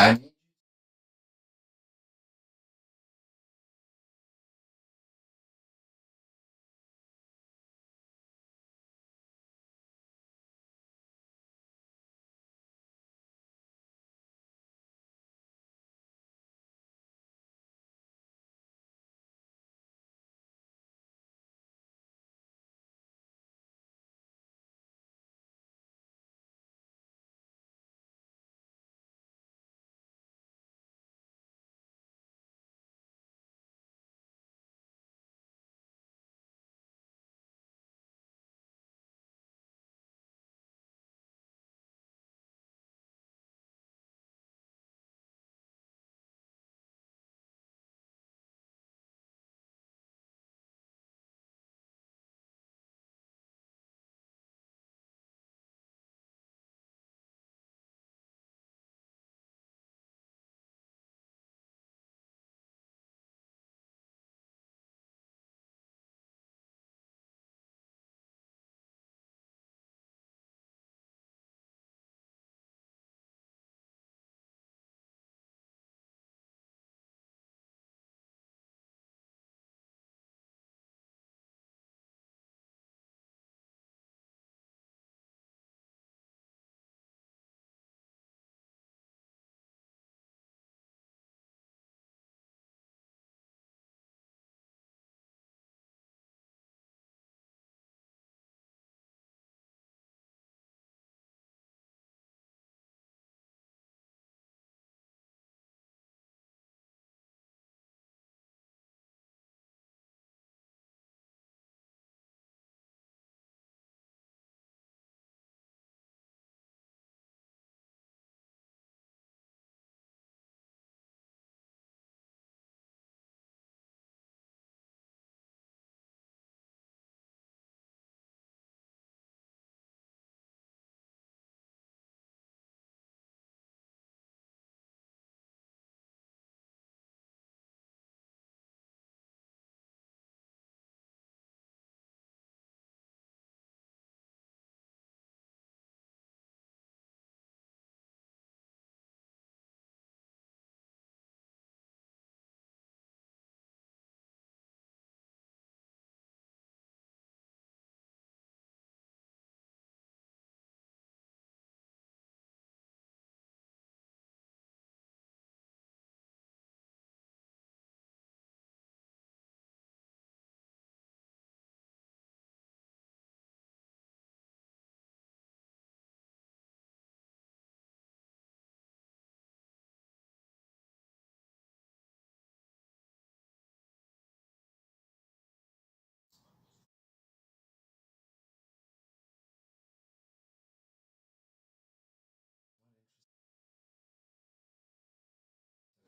I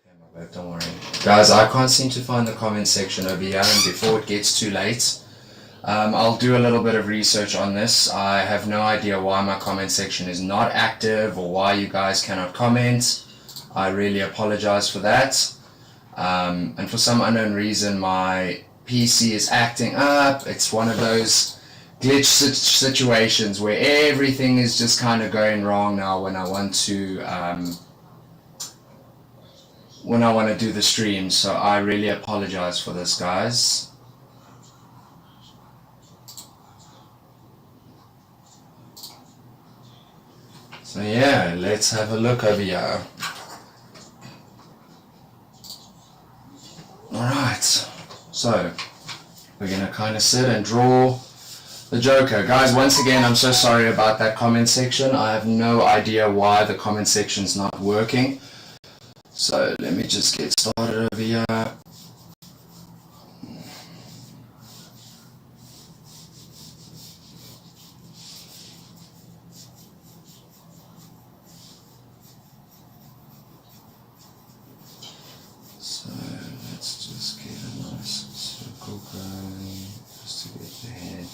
Okay, my bad, don't worry. Guys, I can't seem to find the comment section over here, and before it gets too late, I'll do a little bit of research on this. I have no idea why my comment section is not active or why you guys cannot comment. I really apologize for that. And for some unknown reason, my PC is acting up. It's one of those glitch situations where everything is just kind of going wrong now when I want to do the stream. So I really apologize for this, guys. So yeah, let's have a look over here. Alright, so we're gonna kind of sit and draw the Joker. Guys, once again, I'm so sorry about that comment section. I have no idea why the comment section's not working. So let me just get started over here. So let's just get a nice circle going just to get the head.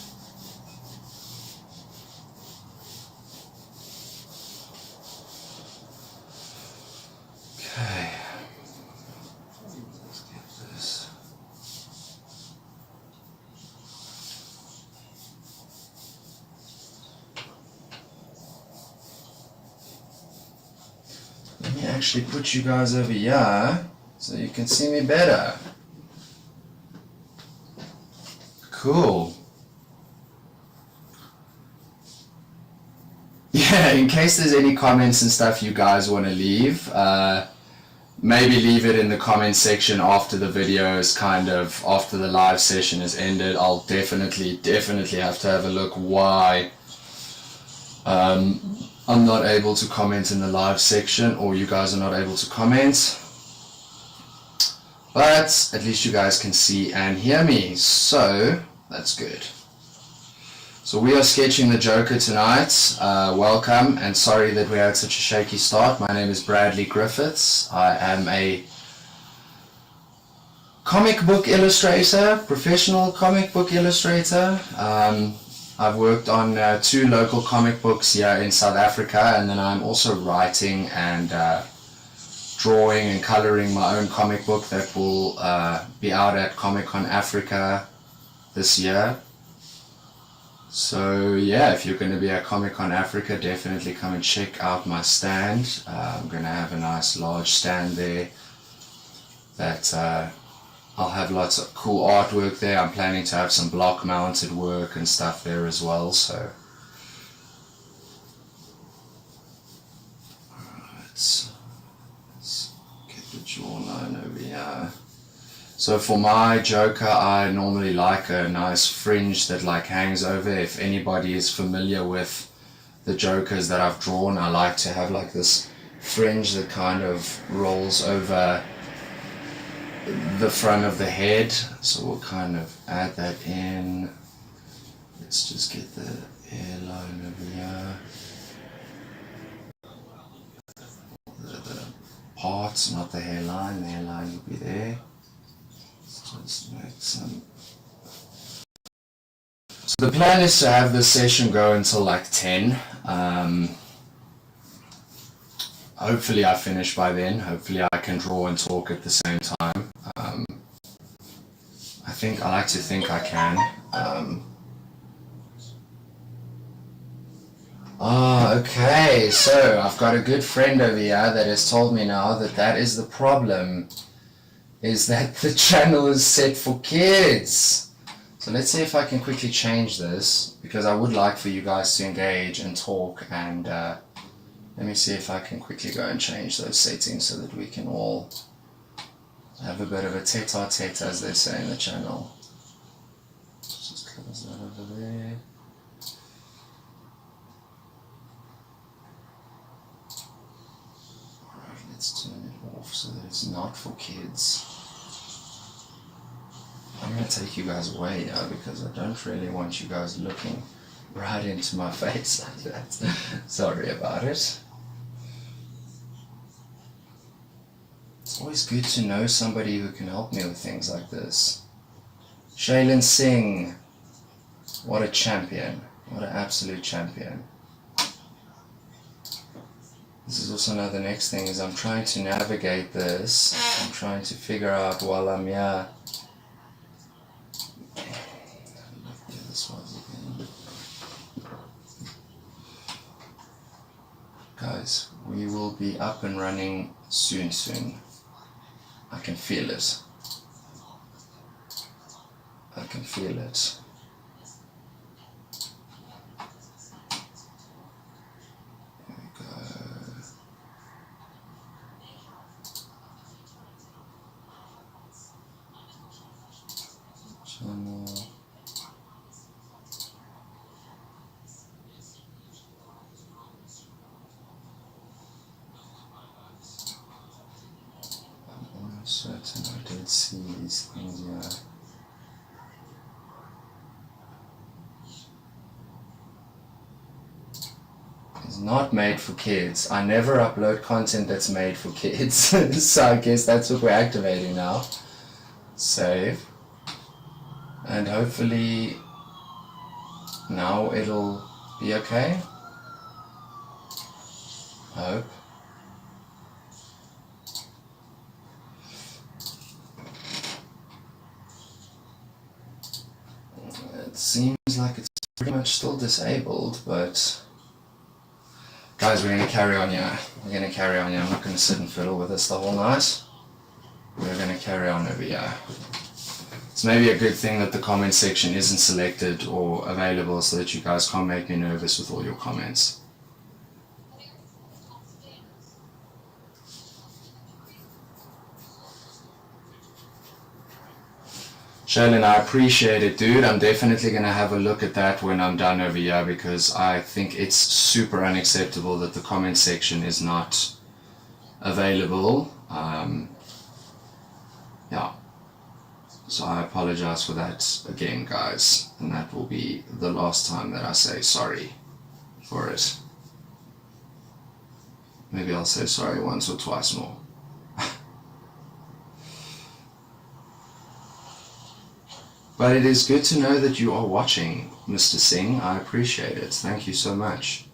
Okay. Let's get this. Let me actually put you guys over here so you can see me better. Cool. Yeah, in case there's any comments and stuff you guys want to leave, maybe leave it in the comment section after the video is after the live session is ended. I'll definitely have to have a look why I'm not able to comment in the live section, or you guys are not able to comment. But at least you guys can see and hear me, so that's good. So we are sketching the Joker tonight. Welcome, and sorry that we had such a shaky start. My name is Bradley Griffiths. I am a comic book illustrator, professional comic book illustrator. I've worked on 2 local comic books here in South Africa, and then I'm also writing and drawing and coloring my own comic book that will be out at Comic-Con Africa this year. So yeah, if you're going to be at Comic-Con Africa, definitely come and check out my stand. I'm going to have a nice large stand there that I'll have lots of cool artwork there. I'm planning to have some block mounted work and stuff there as well. So let's get the jawline over here. So for my Joker, I normally like a nice fringe that hangs over. If anybody is familiar with the Jokers that I've drawn, I like to have this fringe that kind of rolls over the front of the head. So we'll kind of add that in. Let's just get the hairline over here. The parts, not the hairline. The hairline will be there. Let's make some. So the plan is to have this session go until 10. Hopefully I finish by then. Hopefully I can draw and talk at the same time. I like to think I can. Okay, so I've got a good friend over here that has told me now that is the problem, is that the channel is set for kids. So let's see if I can quickly change this, because I would like for you guys to engage and talk, and let me see if I can quickly go and change those settings so that we can all have a bit of a tete-a-tete, as they say in the channel. Just close that over there. Alright, let's turn it off so that it's not for kids. I'm going to take you guys away now because I don't really want you guys looking right into my face like that. Sorry about it. It's always good to know somebody who can help me with things like this. Shaylin Singh. What a champion. What an absolute champion. This is also now the next thing, is I'm trying to navigate this. I'm trying to figure out while I'm here. Guys, we will be up and running soon. I can feel it. I can feel it. Here we go. Channel. Certain I don't see these things yet. It's not made for kids. I never upload content that's made for kids. So I guess that's what we're activating now. Save. And hopefully now it'll be okay. I hope. It seems like it's pretty much still disabled, but Guys, we're going to carry on here. We're going to carry on here. I'm not going to sit and fiddle with this the whole night. We're going to carry on over here. It's maybe a good thing that the comment section isn't selected or available so that you guys can't make me nervous with all your comments. Shaylin, I appreciate it, dude. I'm definitely going to have a look at that when I'm done over here because I think it's super unacceptable that the comment section is not available. Yeah. So I apologize for that again, guys. And that will be the last time that I say sorry for it. Maybe I'll say sorry once or twice more. But it is good to know that you are watching, Mr. Singh. I appreciate it. Thank you so much.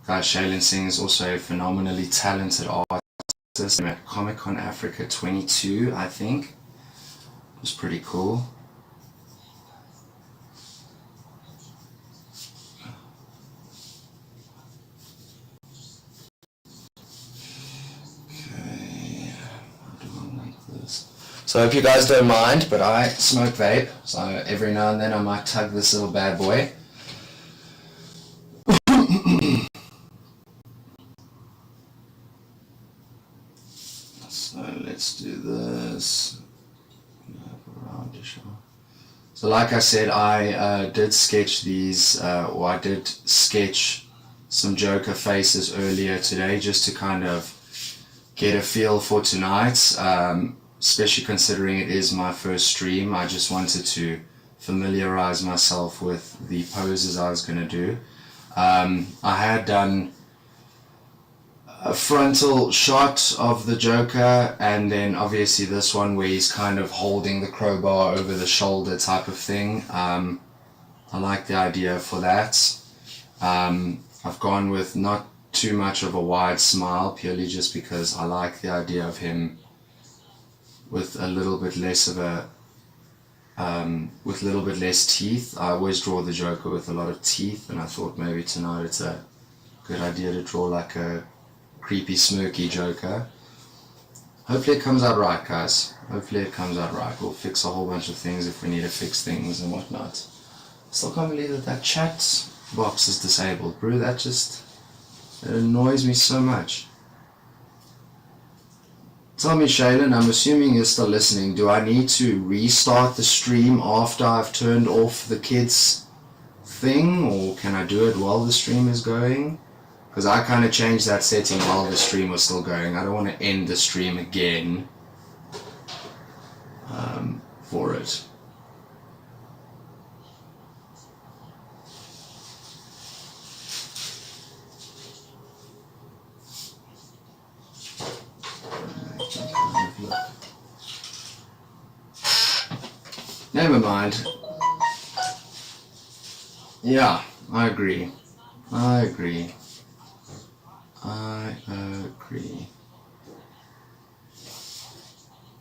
Guys, Shaylin Singh is also a phenomenally talented artist. At Comic Con Africa 22, I think. It was pretty cool. So I hope you guys don't mind, but I smoke vape, so every now and then I might tug this little bad boy. So let's do this. So like I said, I did sketch these, or I did sketch some Joker faces earlier today just to kind of get a feel for tonight. Especially considering it is my first stream. I just wanted to familiarize myself with the poses I was going to do. I had done a frontal shot of the Joker, and then obviously this one where he's kind of holding the crowbar over the shoulder type of thing. I like the idea for that. I've gone with not too much of a wide smile, purely just because I like the idea of him with a little bit less of a with a little bit less teeth. I always draw the Joker with a lot of teeth, and I thought maybe tonight it's a good idea to draw like a creepy, smirky Joker. Hopefully it comes out right, guys. Hopefully it comes out right. We'll fix a whole bunch of things if we need to fix things and whatnot. Still can't believe that chat box is disabled, bro. It annoys me so much. Tell me, Shaylin, I'm assuming you're still listening. Do I need to restart the stream after I've turned off the kids thing, or can I do it while the stream is going? Because I kind of changed that setting while the stream was still going. I don't want to end the stream again for it. Never mind. Yeah, I agree. I agree.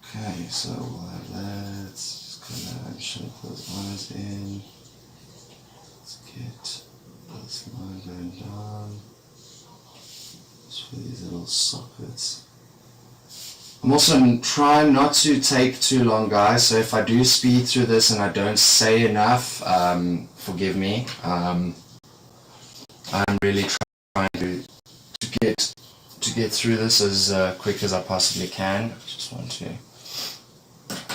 Okay, so we'll have that. Just gonna shape those lines in. Let's get this line going down. Just for these little sockets. I'm also trying not to take too long, guys, so if I do speed through this and I don't say enough, forgive me. I'm really trying to get through this as quick as I possibly can. I just want to...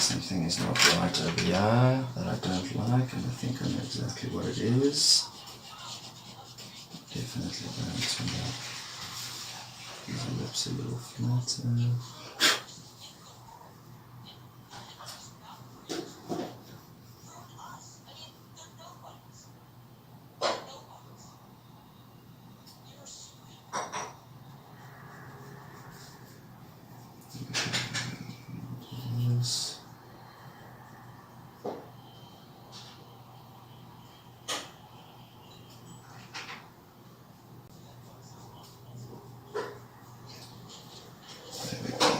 Something is not right over here that I don't like, and I think I know exactly what it is. Definitely going to make these lips a little flatter.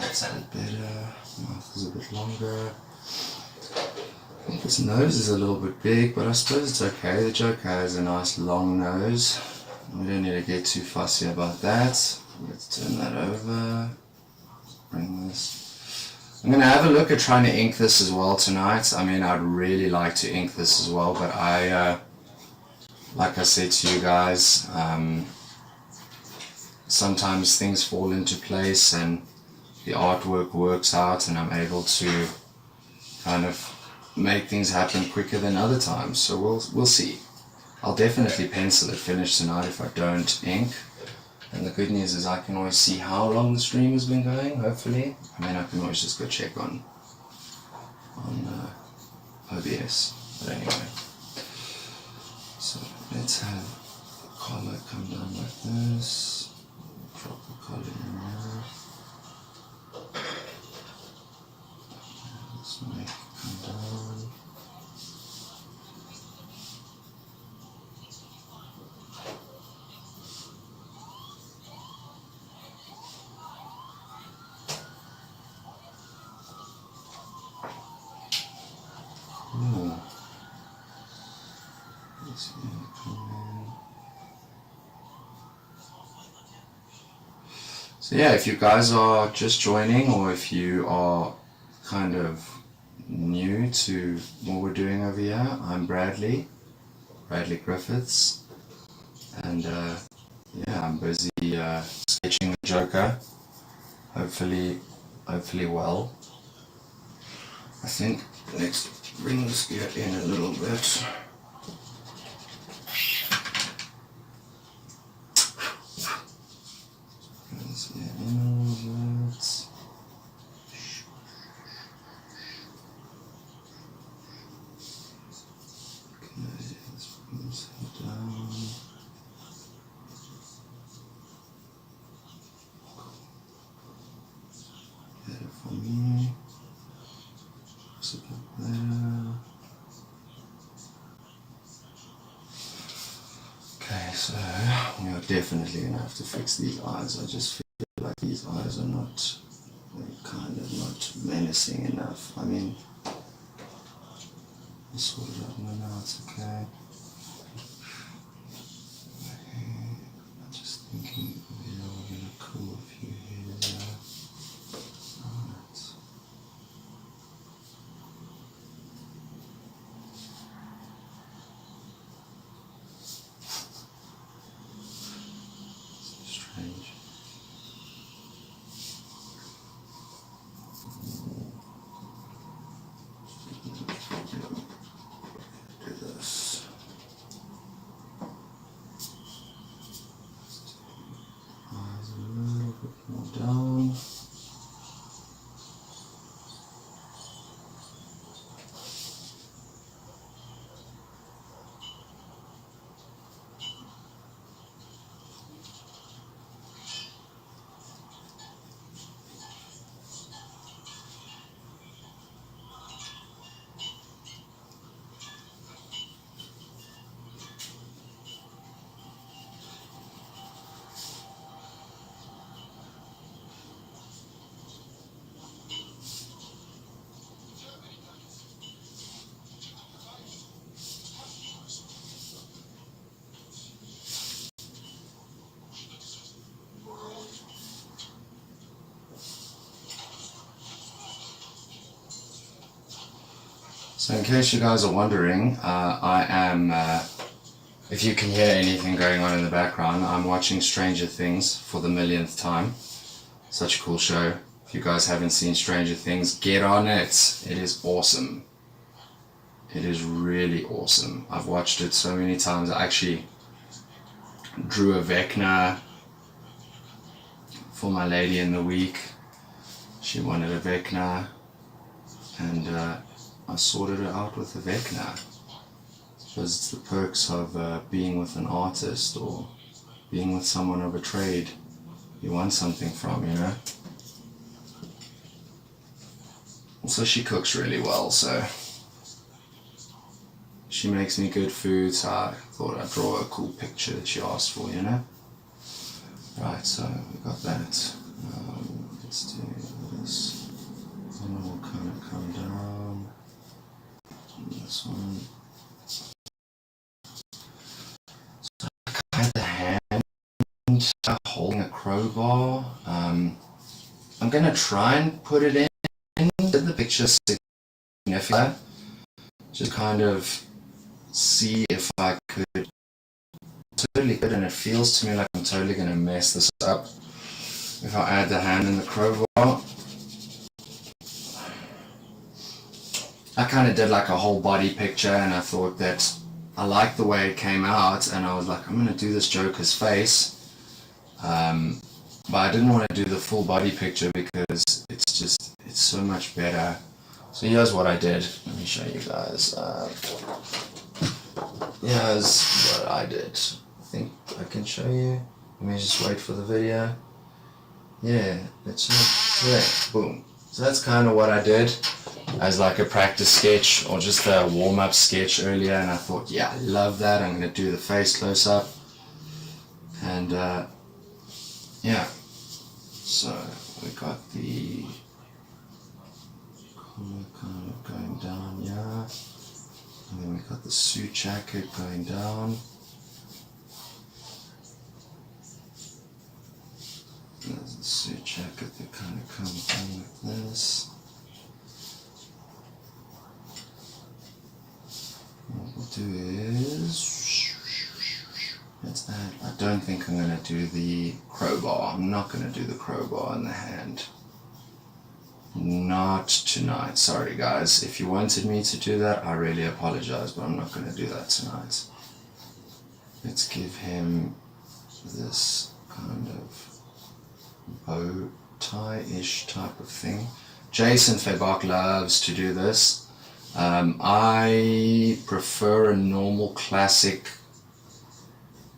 That's a bit better. Mouth is a bit longer. This nose is a little bit big, but I suppose it's okay. The Joker has a nice long nose. We don't need to get too fussy about that. Let's turn that over. Bring this. I'm going to have a look at trying to ink this as well tonight. I mean, I'd really like to ink this as well, but like I said to you guys, sometimes things fall into place and the artwork works out and I'm able to kind of make things happen quicker than other times. So we'll see. I'll definitely pencil it finished tonight if I don't ink. And the good news is I can always see how long the stream has been going, hopefully. I mean, I can always just go check on OBS. But anyway. So let's have the collar come down like this. Drop the collar in there. Let's make it come down. So yeah, if you guys are just joining or if you are kind of new to what we're doing over here, I'm Bradley Griffiths, and yeah, I'm busy sketching the Joker, hopefully well. I think let's bring this gear in a little bit. So we are definitely going to have to fix these eyes. I just feel like these eyes are not, kind of not menacing enough. I mean, I'll sort it out now, it's okay. I'm just thinking, we're going to cool a few hairs there. Alright. Strange. Do this. Eyes a little bit more down. So in case you guys are wondering, I am, if you can hear anything going on in the background, I'm watching Stranger Things for the millionth time. Such a cool show. If you guys haven't seen Stranger Things, get on it. It is awesome. It is really awesome. I've watched it so many times. I actually drew a Vecna for my lady in the week. She wanted a Vecna, and I sorted it out with a Vecna. I suppose it's the perks of being with an artist or being with someone of a trade you want something from, you know. Also, she cooks really well, so she makes me good food, so I thought I'd draw a cool picture that she asked for, you know. Right, so we got that. Let's do this. And we'll kind of come down. This one. So I had the hand holding a crowbar. I'm gonna try and put it in the picture significantly, just kind of see if I could totally good, and it feels to me like I'm totally gonna mess this up if I add the hand in the crowbar. I kind of did like a whole body picture, and I thought that I liked the way it came out, and I was like, I'm gonna do this Joker's face, but I didn't want to do the full body picture because it's so much better. So here's what I did. Let me show you guys. Here's what I did. I think I can show you. Let me just wait for the video. Yeah, let's show it. Boom. So that's kind of what I did as like a practice sketch or just a warm-up sketch earlier, and I thought, yeah, I love that. I'm going to do the face close-up. And yeah, so we got the collar kind of going down, yeah. And then we got the suit jacket going down. There's the suit jacket that kind of comes down like this. What we'll do is, let's add, I don't think I'm going to do the crowbar. I'm not going to do the crowbar in the hand. Not tonight. Sorry guys. If you wanted me to do that, I really apologize, but I'm not going to do that tonight. Let's give him this kind of bow tie-ish type of thing. Jason Febok loves to do this. I prefer a normal classic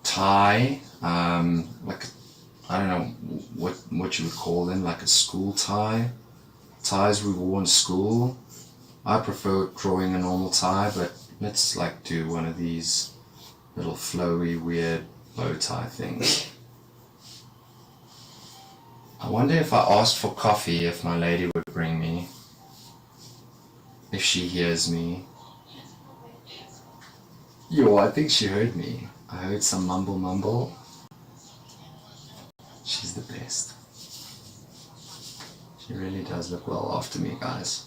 tie, like, I don't know what you would call them, like a school tie. Ties we wore in school. I prefer drawing a normal tie, but let's like do one of these little flowy weird bow tie things. I wonder if I asked for coffee if my lady would bring me, if she hears me. Yo, I think she heard me. I heard some mumble. She's the best. She really does look well after me, guys.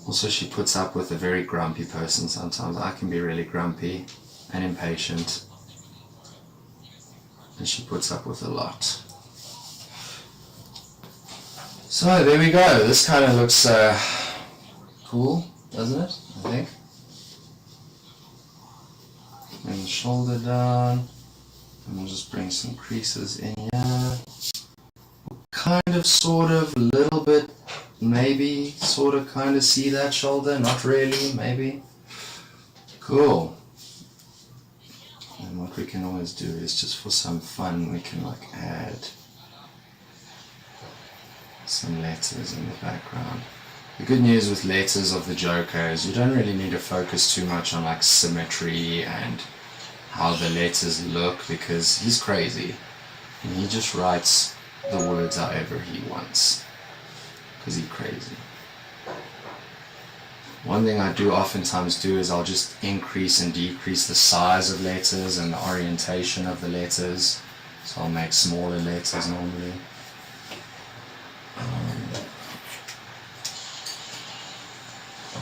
Also, she puts up with a very grumpy person sometimes. I can be really grumpy and impatient, and she puts up with a lot. So there we go. This kind of looks cool, doesn't it? I think. Bring the shoulder down, and we'll just bring some creases in here. Kind of, sort of, a little bit, maybe, sort of, kind of see that shoulder, not really, maybe. Cool. And what we can always do is, just for some fun, we can like add some letters in the background. The good news with letters of the Joker is you don't really need to focus too much on like symmetry and how the letters look, because he's crazy and he just writes the words however he wants, because he's crazy. One thing I do oftentimes do is I'll just increase and decrease the size of letters and the orientation of the letters. So I'll make smaller letters normally.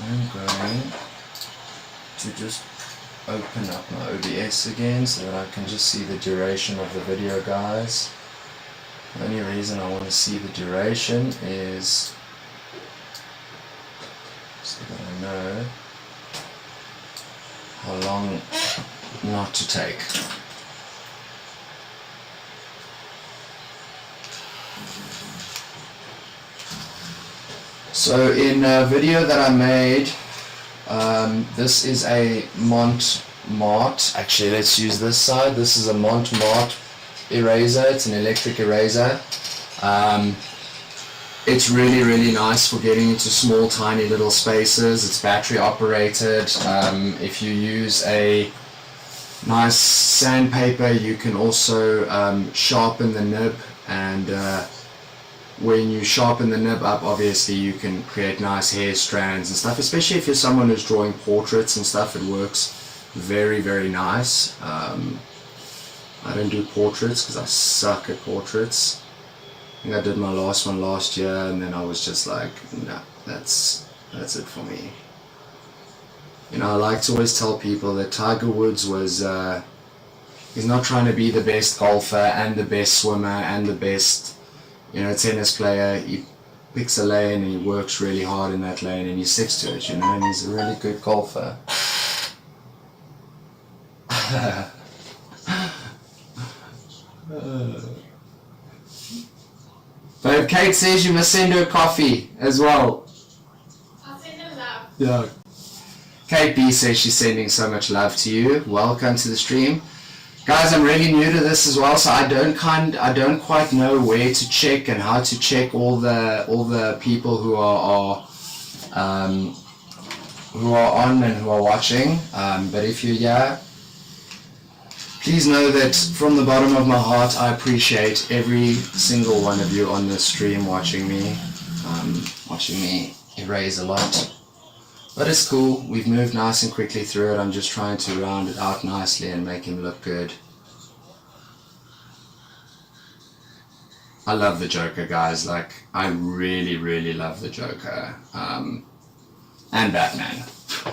I'm going to just open up my OBS again so that I can just see the duration of the video, guys. The only reason I want to see the duration is so that I know how long not to take. So in a video that I made, this is a Montmart. Actually, let's use this side. This is a Montmart eraser. It's an electric eraser. It's really, really nice for getting into small, tiny little spaces. It's battery operated. If you use a nice sandpaper, you can also sharpen the nib and when you sharpen the nib up, obviously you can create nice hair strands and stuff, especially if you're someone who's drawing portraits and stuff. It works very, very nice. I don't do portraits because I suck at portraits. I think I did my last one last year, and then I was just like, nah, that's it for me. You know, I like to always tell people that Tiger Woods was, he's not trying to be the best golfer and the best swimmer and the best, you know, tennis player. He picks a lane and he works really hard in that lane and he sticks to it, you know, and he's a really good golfer. But if Kate says you must send her coffee as well. I'll send her love. Yeah. Kate B says she's sending so much love to you. Welcome to the stream. Guys, I'm really new to this as well, so I don't quite know where to check and how to check all the people who are on and who are watching. But if you're here, please know that from the bottom of my heart, I appreciate every single one of you on this stream watching me erase a lot. But it's cool, we've moved nice and quickly through it. I'm just trying to round it out nicely and make him look good. I love the Joker, guys. Like, I really, really love the Joker. And Batman.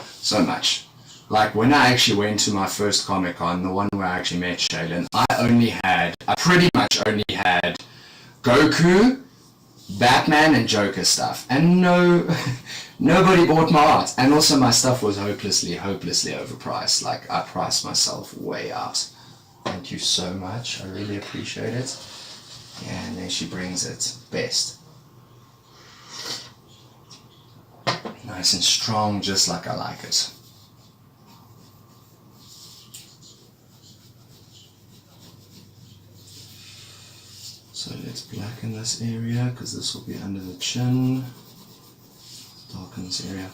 So much. Like, when I actually went to my first Comic-Con, the one where I actually met Shaylin, I pretty much only had Goku, Batman and Joker stuff, and nobody bought my art, and also my stuff was hopelessly overpriced. Like, I priced myself way out. Thank you so much, I really appreciate it. Yeah, and there she brings it, best. Nice and strong, just like I like it. So let's blacken this area, because this will be under the chin. Darken this area.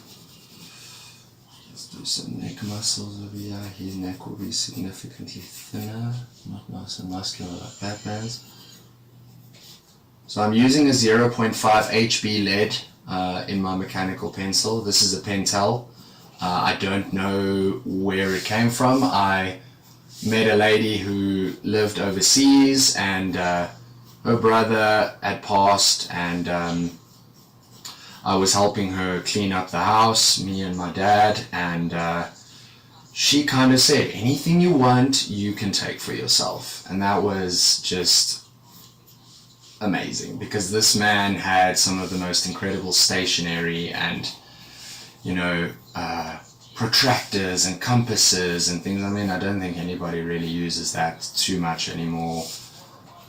Let's do some neck muscles over here. His neck will be significantly thinner, not nice and muscular like Batman's. So I'm using a 0.5 HB lead in my mechanical pencil. This is a Pentel. I don't know where it came from. I met a lady who lived overseas, and her brother had passed, and I was helping her clean up the house, me and my dad, and she kind of said, anything you want, you can take for yourself. And that was just amazing, because this man had some of the most incredible stationery and, you know, protractors and compasses and things. I mean, I don't think anybody really uses that too much anymore.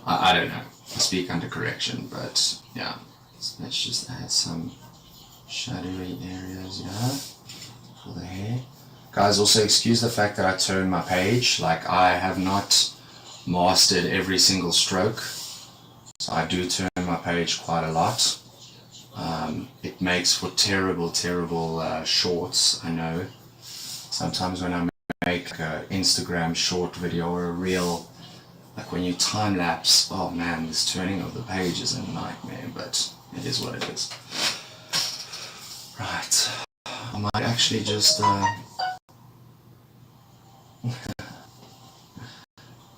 I don't know. I speak under correction, but yeah. So let's just add some shadowy areas here for the hair. Guys, also excuse the fact that I turn my page. Like, I have not mastered every single stroke, so I do turn my page quite a lot. It makes for terrible shorts, I know. Sometimes when I make an Instagram short video or a reel, like when you time lapse, oh man, this turning of the page is a nightmare, but it is what it is. Right, I might actually just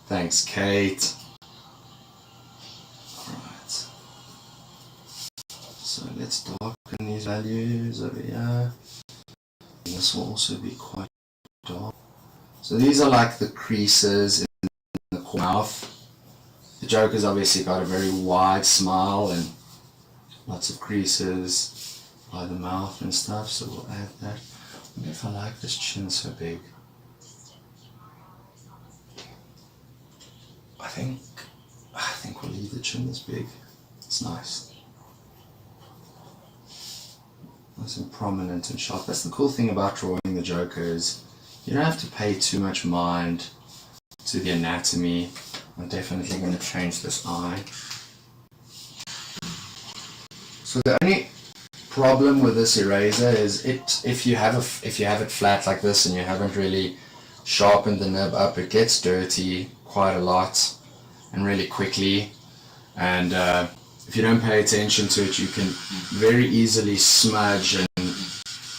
thanks, Kate. Alright, so let's darken these values over here. This will also be quite dark. So these are like the creases in the mouth. The Joker's obviously got a very wide smile and lots of creases by the mouth and stuff, so we'll add that. I wonder if I like this chin so big. I think we'll leave the chin this big. It's nice. Nice and prominent and sharp. That's the cool thing about drawing the Joker, is you don't have to pay too much mind to the anatomy. I'm definitely going to change this eye. So the only problem with this eraser is if you have it flat like this and you haven't really sharpened the nib up, it gets dirty quite a lot and really quickly, and if you don't pay attention to it, you can very easily smudge and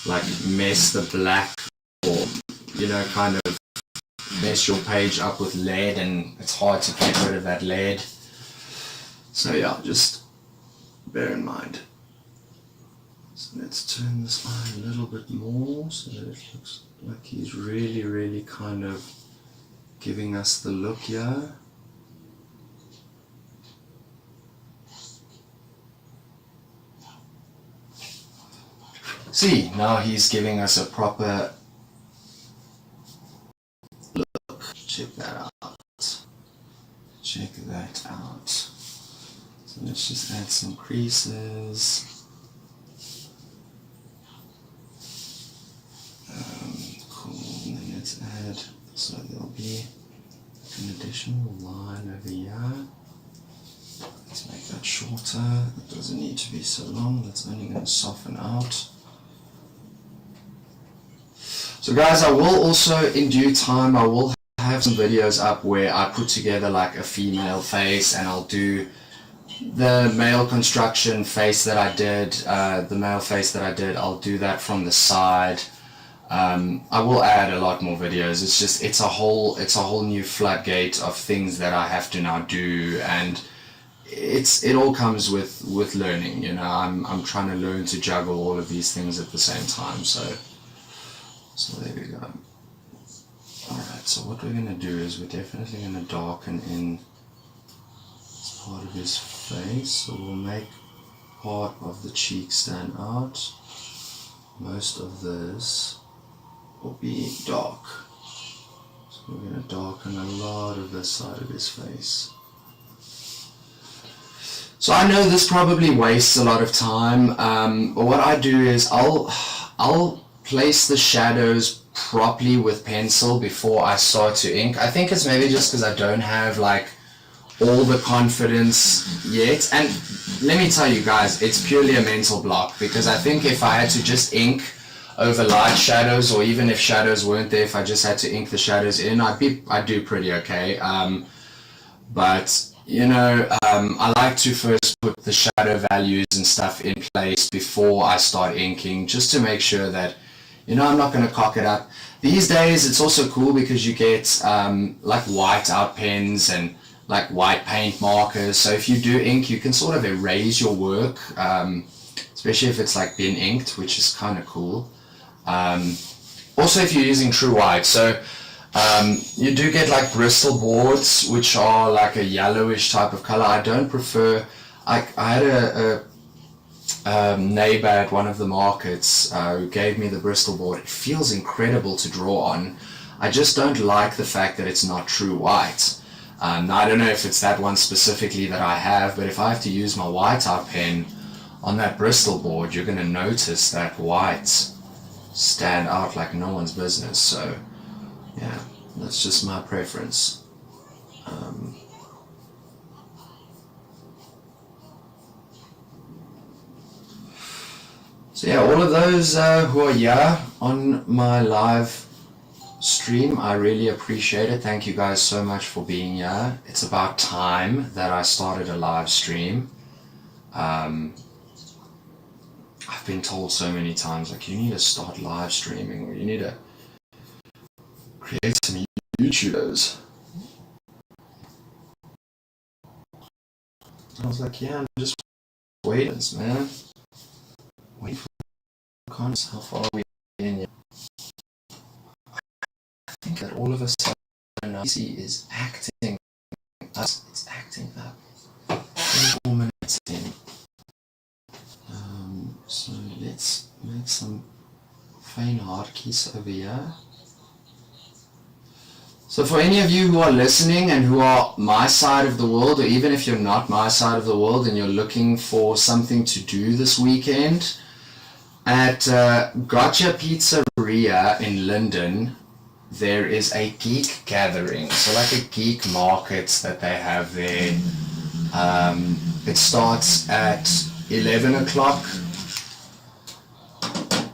like mess the black, or kind of mess your page up with lead, and it's hard to get rid of that lead. So yeah, just bear in mind. So let's turn this line a little bit more so that it looks like he's really kind of giving us the look here. See, now he's giving us a proper look. Check that out. Check that out. So let's just add some creases. Cool, and then let's add, so there'll be an additional line over here. Let's make that shorter. It doesn't need to be so long. That's only going to soften out. So guys, I will also, in due time, I will have some videos up where I put together like a female face, and I'll do the male construction face that I did, the male face that I did, I'll do that from the side. I will add a lot more videos. It's a whole new floodgate of things that I have to now do, and it all comes with learning. I'm trying to learn to juggle all of these things at the same time. So there we go. Alright, so what we're going to do is we're definitely going to darken in this part of his face. So we'll make part of the cheek stand out. Most of this will be dark. So we're going to darken a lot of this side of his face. So I know this probably wastes a lot of time, but what I do is I'll place the shadows properly with pencil before I start to ink. I think it's maybe just because I don't have like all the confidence yet, and let me tell you guys, it's purely a mental block, because I think if I had to just ink over light shadows, or even if shadows weren't there, if I just had to ink the shadows in, I'd do pretty okay. But I like to first put the shadow values and stuff in place before I start inking, just to make sure that I'm not going to cock it up. These days it's also cool because you get like white out pens and like white paint markers, so if you do ink you can sort of erase your work, especially if it's like been inked, which is kind of cool. Also if you're using true white, so you do get like Bristol boards, which are like a yellowish type of color. I don't prefer, I had a neighbor at one of the markets who gave me the Bristol board. It feels incredible to draw on. I just don't like the fact that it's not true white. Now I don't know if it's that one specifically that I have, but if I have to use my whiteout pen on that Bristol board, you're going to notice that whites stand out like no one's business. So yeah, that's just my preference. So yeah, all of those who are here on my live stream, I really appreciate it. Thank you guys so much for being here. It's about time that I started a live stream. I've been told so many times, like, you need to start live streaming, or you need to create some YouTubers. I was like, yeah, I'm just waiting, man. Wait for comments. How far are we in yet? I think that all of a sudden PC is acting up. It's acting up. 4 minutes in. So let's make some fine hotkeys over here. So for any of you who are listening and who are my side of the world, or even if you're not my side of the world and you're looking for something to do this weekend, at Gotcha Pizzeria in Linden, there is a geek gathering, so like a geek market that they have there. It starts at 11 o'clock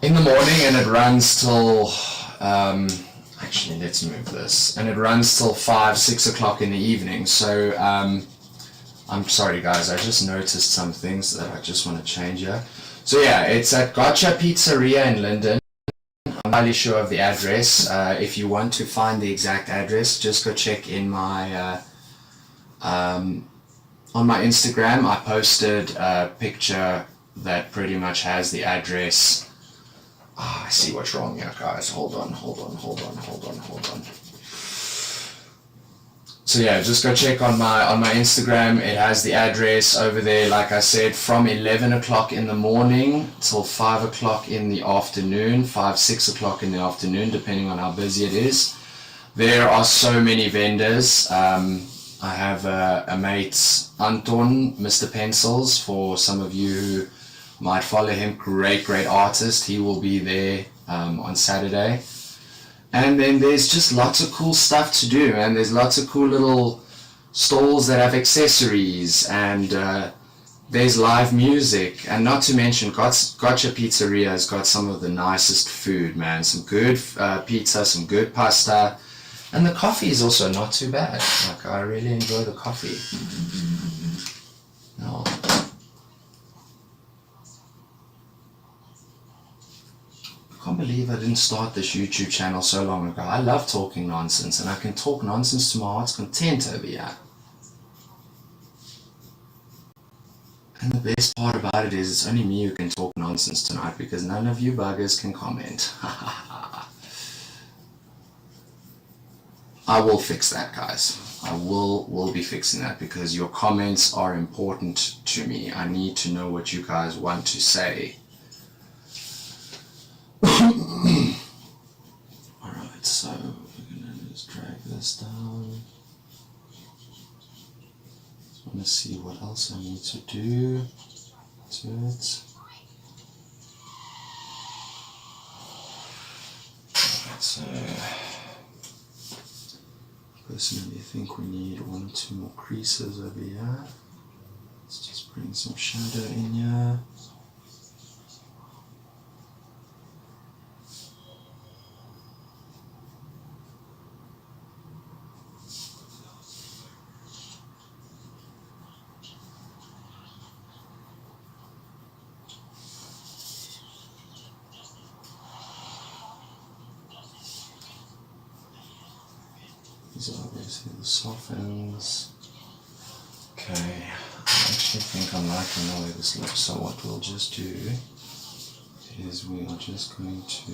in the morning and it runs till, actually let's move this, and it runs till 5-6 o'clock in the evening. So I'm sorry guys, I just noticed some things that I just want to change here. So yeah, it's at Gotcha Pizzeria in Linden. I'm not really sure of the address. If you want to find the exact address, just go check in my on my Instagram. I posted a picture that pretty much has the address. I see what's wrong here, guys. Hold on. So yeah, just go check on my Instagram. It has the address over there. Like I said, from 11 o'clock in the morning till 5 o'clock in the afternoon, 6 o'clock in the afternoon, depending on how busy it is. There are so many vendors. I have a mate, Anton, Mr. Pencils, for some of you who might follow him. Great artist. He will be there on Saturday. And then there's just lots of cool stuff to do, and there's lots of cool little stalls that have accessories, and there's live music, and not to mention Gotcha Pizzeria has got some of the nicest food, man. Some good pizza, some good pasta, and the coffee is also not too bad. Like, I really enjoy the coffee. No. I can't believe I didn't start this YouTube channel so long ago. I love talking nonsense, and I can talk nonsense to my heart's content over here. And the best part about it is it's only me who can talk nonsense tonight, because none of you buggers can comment. I will fix that, guys. I will be fixing that, because your comments are important to me. I need to know what you guys want to say. Alright, so we're gonna just drag this down. Just wanna see what else I need to do to it. Alright, so personally I think we need 1 or 2 more creases over here. Let's just bring some shadow in here. These are obviously the softens. Okay, I actually think I'm liking the way this looks, so what we'll just do is we are just going to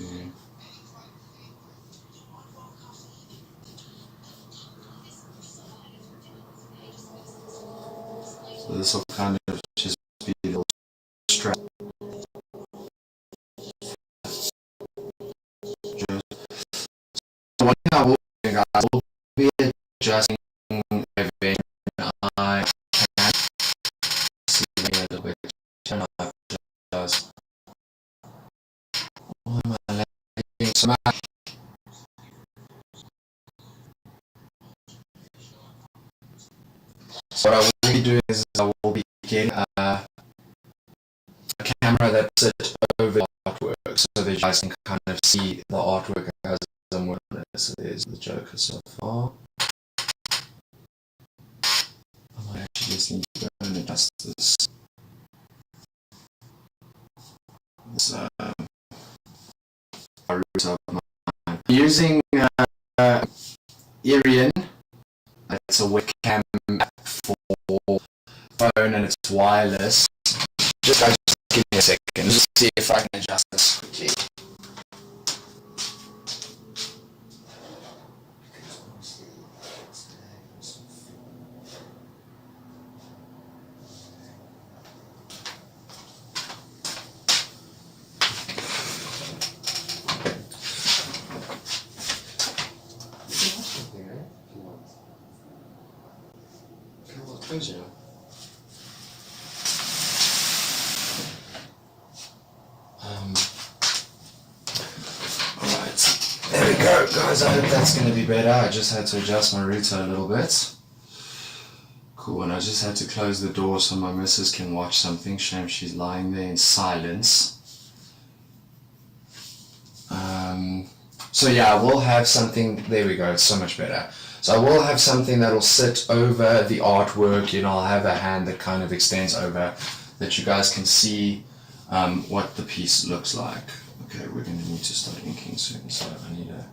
so this will kind of just be a little strap. So one thing I will do, guys, I will be adjusting everything. I can see a little bit. Turn up just. Why am I lagging so much? So what I will be doing is I will be getting a camera that sits over the artwork, so that you guys can kind of see the artwork as I'm working on it. So there's the Joker so far. I might actually just need to go and adjust this. Root of mine. Using Irian. It's a webcam app for phone, and it's wireless. Just give me a second, just see if I can adjust this quickly. Alright, there we go, guys. I hope that's going to be better. I just had to adjust my router a little bit. Cool, and I just had to close the door so my missus can watch something. Shame she's lying there in silence. So yeah, I will have something. There we go, it's so much better. So I will have something that will sit over the artwork, I'll have a hand that kind of extends over, that you guys can see what the piece looks like. Okay, we're going to need to start inking soon, so I need to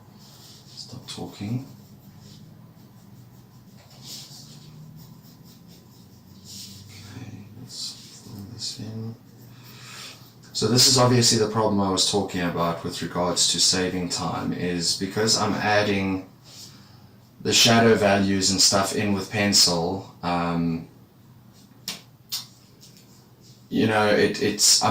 stop talking. Okay, let's throw this in. So this is obviously the problem I was talking about with regards to saving time, is because I'm adding the shadow values and stuff in with pencil, I'm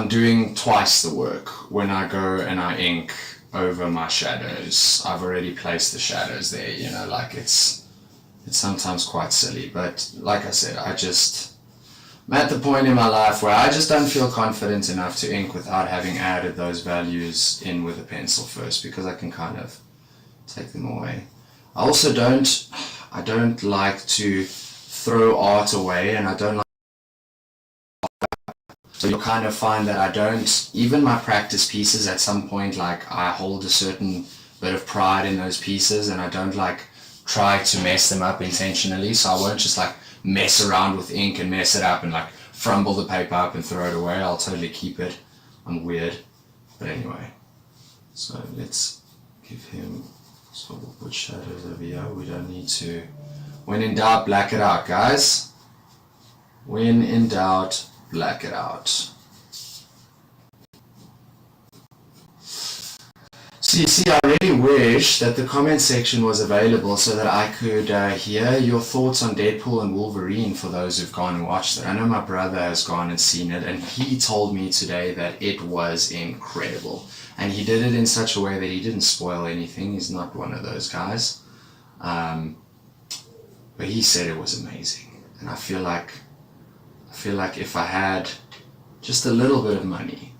doing twice the work when I go and I ink over my shadows. I've already placed the shadows there, it's sometimes quite silly, but like I said, I'm at the point in my life where I just don't feel confident enough to ink without having added those values in with a pencil first, because I can kind of take them away. I also don't like to throw art away, and I don't like, so you'll kind of find that I don't, even my practice pieces at some point, like I hold a certain bit of pride in those pieces, and I don't like try to mess them up intentionally, so I won't just like mess around with ink and mess it up and like frumble the paper up and throw it away. I'll totally keep it. I'm weird. But anyway, so let's give him, so we'll put shadows over here. We don't need to, when in doubt, black it out, guys. When in doubt, black it out. So you see, I really wish that the comment section was available so that I could hear your thoughts on Deadpool and Wolverine for those who've gone and watched it. I know my brother has gone and seen it, and he told me today that it was incredible. And he did it in such a way that he didn't spoil anything. He's not one of those guys. But he said it was amazing. And I feel like if I had just a little bit of money,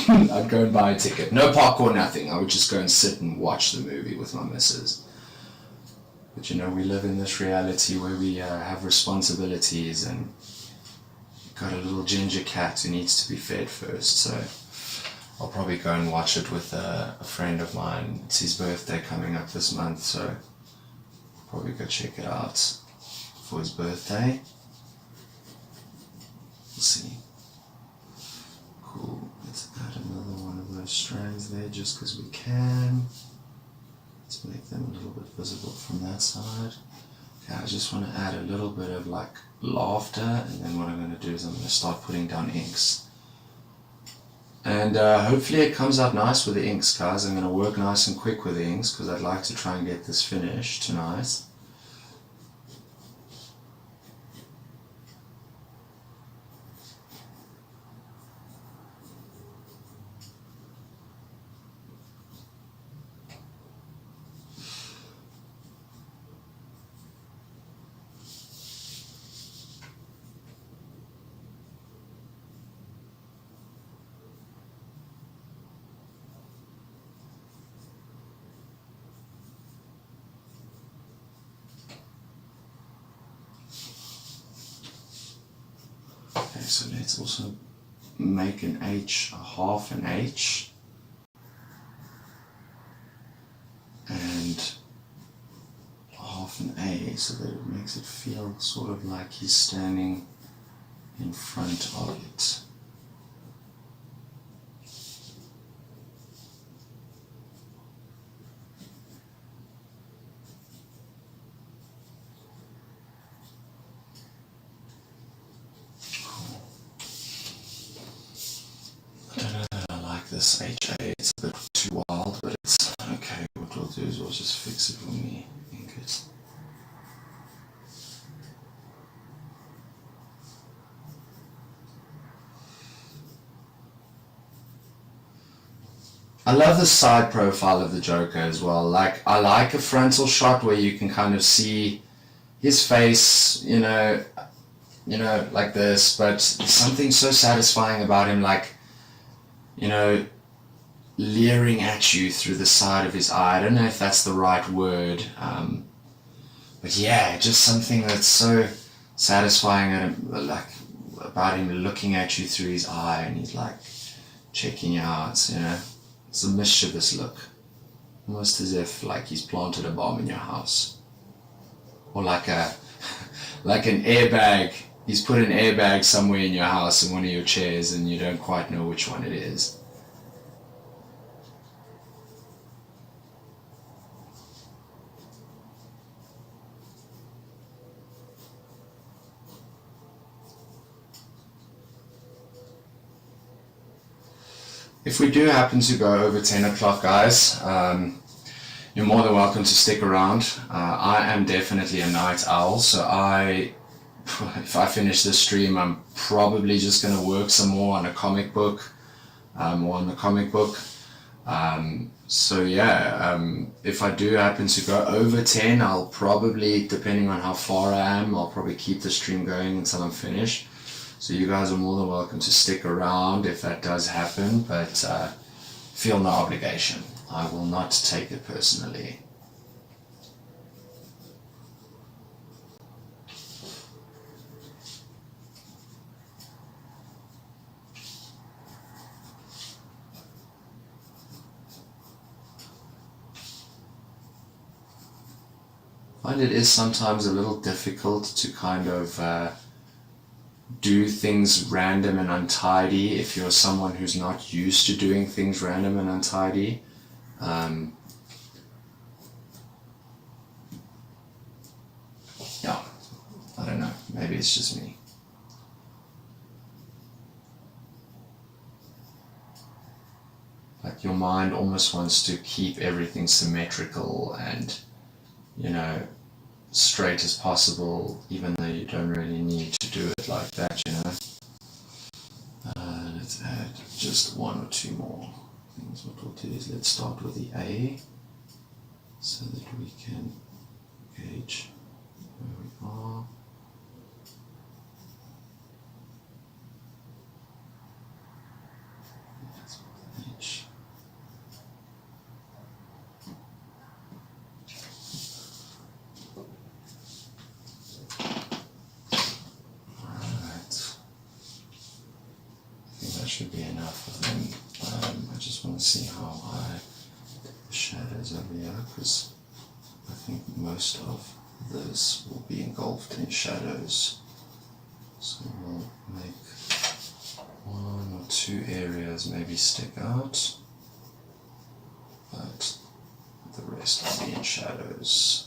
I'd go and buy a ticket. No popcorn, nothing. I would just go and sit and watch the movie with my missus. But we live in this reality where we have responsibilities, and got a little ginger cat who needs to be fed first. So I'll probably go and watch it with a friend of mine. It's his birthday coming up this month, so I'll probably go check it out for his birthday. We'll see. Cool. Let's add another one of those strands there just because we can. Let's make them a little bit visible from that side. Okay, I just want to add a little bit of like laughter, and then what I'm going to do is I'm going to start putting down inks. And hopefully it comes out nice with the inks, guys. I'm going to work nice and quick with the inks because I'd like to try and get this finished tonight. Okay, so let's also make an H, a half an H, and a half an A, so that it makes it feel sort of like he's standing in front of it. This HA, it's a bit too wild, but it's okay. What we'll do is we'll just fix it when we ink it. I love the side profile of the Joker as well. Like, I like a frontal shot where you can kind of see his face, like this, but there's something so satisfying about him, like, leering at you through the side of his eye. I don't know if that's the right word, but yeah, just something that's so satisfying about him looking at you through his eye, and he's like checking you out. It's a mischievous look, almost as if like he's planted a bomb in your house. or like a like an airbag. He's put an airbag somewhere in your house in one of your chairs and you don't quite know which one it is. If we do happen to go over 10 o'clock, guys, you're more than welcome to stick around. I am definitely a night owl, so if I finish this stream, I'm probably just going to work some more on a comic book, so yeah, if I do happen to go over 10, I'll probably, depending on how far I am, I'll probably keep the stream going until I'm finished. So you guys are more than welcome to stick around if that does happen, but feel no obligation. I will not take it personally. I find it is sometimes a little difficult to kind of do things random and untidy if you're someone who's not used to doing things random and untidy. Yeah, I don't know, maybe it's just me. Like your mind almost wants to keep everything symmetrical and, you know, straight as possible, even though you don't really need to do it like that, you know. Let's add just one or two more things. What we'll do is let's start with the A so that we can gauge where we are. That's with H. Should be enough of them. I just want to see how I do the shadows over here, because I think most of this will be engulfed in shadows. So we'll make one or two areas maybe stick out, but the rest will be in shadows.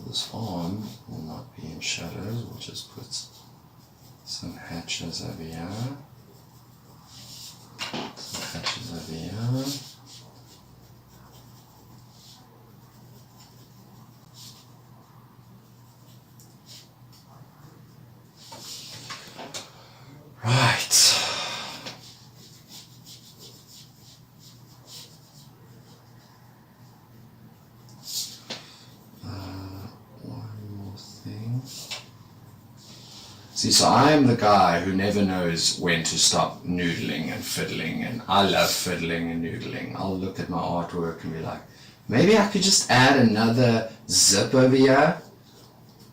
This arm will not be in shadows, we'll just put some hatches over here, some hatches over here. Right. See, so I am the guy who never knows when to stop noodling and fiddling, and I love fiddling and noodling. I'll look at my artwork and be like, maybe I could just add another zip over here.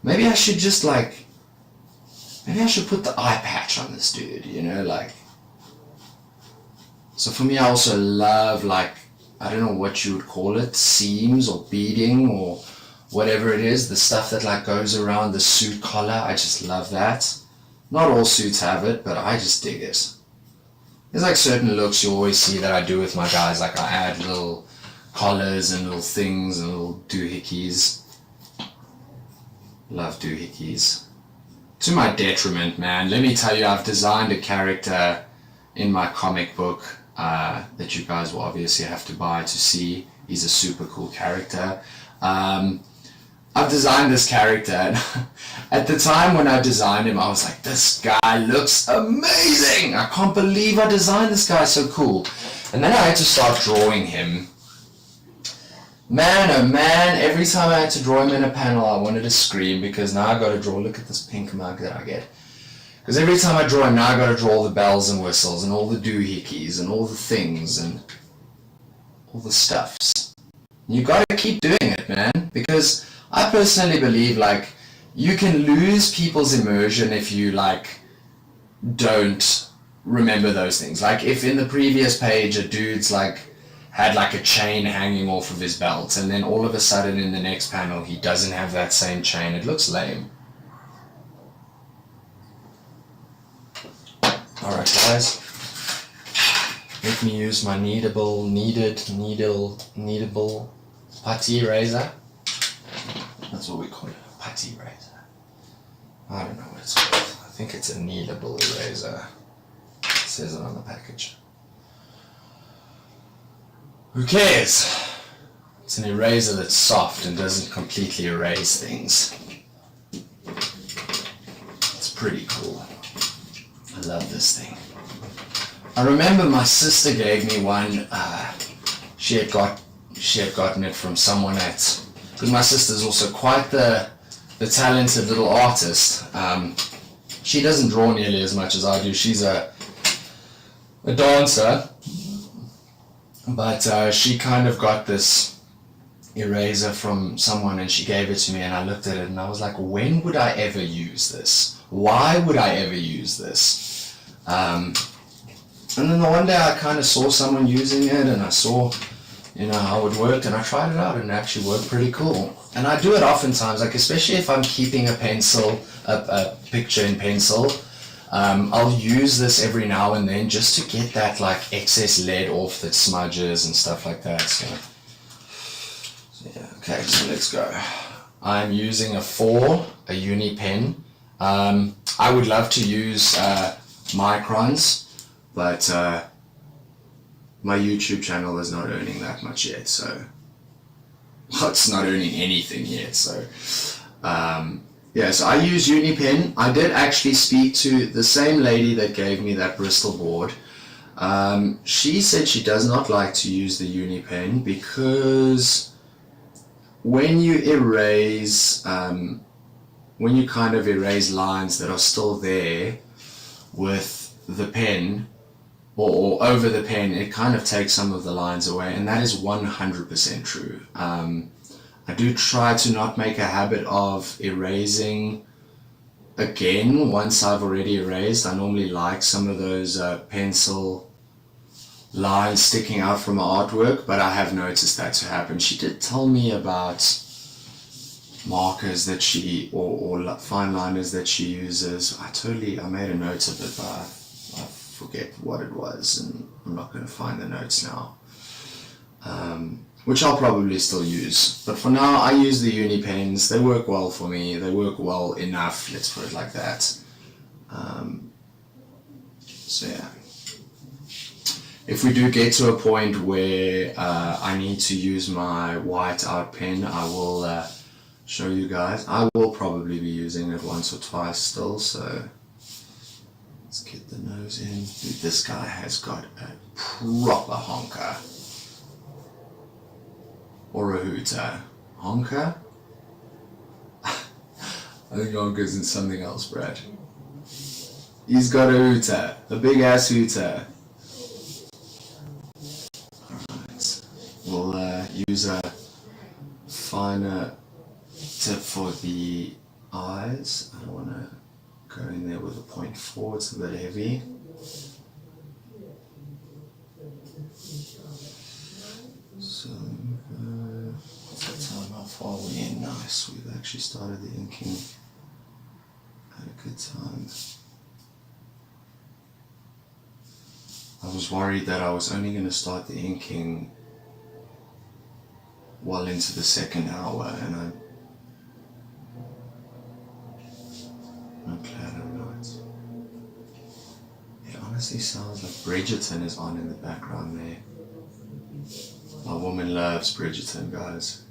Maybe I should just maybe I should put the eye patch on this dude, you know, like. So for me, I also love, I don't know what you would call it, seams or beading or whatever it is, the stuff that goes around the suit collar. I just love that. Not all suits have it, but I just dig it. There's certain looks you always see that I do with my guys, I add little collars and little things and little doohickeys. Love doohickeys. To my detriment, man. Let me tell you, I've designed a character in my comic book that you guys will obviously have to buy to see. He's a super cool character. I've designed this character, and at the time when I designed him, I was like, this guy looks amazing! I can't believe I designed this guy, so cool. And then I had to start drawing him. Man, oh man, every time I had to draw him in a panel, I wanted to scream, because now I got to draw, look at this pink mug that I get. Because every time I draw him, now I got to draw all the bells and whistles, and all the doohickeys, and all the things, and all the stuffs. You got to keep doing it, man, because I personally believe you can lose people's immersion if you like don't remember those things. Like if in the previous page a dude's like had like a chain hanging off of his belt, and then all of a sudden in the next panel he doesn't have that same chain, it looks lame. Alright guys, let me use my kneadable putty eraser. That's what we call it, a putty eraser. I don't know what it's called. I think it's a kneadable eraser. It says it on the package. Who cares? It's an eraser that's soft and doesn't completely erase things. It's pretty cool. I love this thing. I remember my sister gave me one. She had gotten it from someone at, because my sister's also quite the talented little artist. She doesn't draw nearly as much as I do. She's a dancer, but she kind of got this eraser from someone and she gave it to me, and I looked at it and I was like, when would I ever use this? Why would I ever use this? And then one day I kind of saw someone using it and I saw, you know, how it worked, and I tried it out and it actually worked pretty cool. And I do it oftentimes, like especially if I'm keeping a picture in pencil, I'll use this every now and then just to get that like excess lead off that smudges and stuff like that. So yeah, okay, so let's go. I'm using a uni pen. I would love to use microns, but my YouTube channel is not earning that much yet, so it's not earning anything yet, so yeah, so I use Unipen. I did actually speak to the same lady that gave me that Bristol board. She said she does not like to use the Unipen because when you erase, when you kind of erase lines that are still there with the pen, or over the pen, it kind of takes some of the lines away, and that is 100% true. I do try to not make a habit of erasing again once I've already erased. I normally like some of those pencil lines sticking out from my artwork, but I have noticed that to happen. She did tell me about markers that she, or fine liners that she uses. I made a note of it, but I forget what it was, and I'm not going to find the notes now. Which I'll probably still use, but for now I use the uni pens. They work well for me. They work well enough, let's put it like that. So yeah, if we do get to a point where I need to use my white out pen, I will show you guys. I will probably be using it once or twice still, so let's get the nose in. Dude, this guy has got a proper honker. Or a hooter. Honker? I think honker's in something else, Brad. He's got a hooter. A big ass hooter. Alright. We'll use a finer tip for the eyes. I don't want to go in there with a 0.4, it's a bit heavy. So, what's the time? How far are we in? Nice, we've actually started the inking at a good time. I was worried that I was only going to start the inking well into the second hour, and I'm glad I'm not. It honestly sounds like Bridgerton is on in the background there. My woman loves Bridgerton, guys.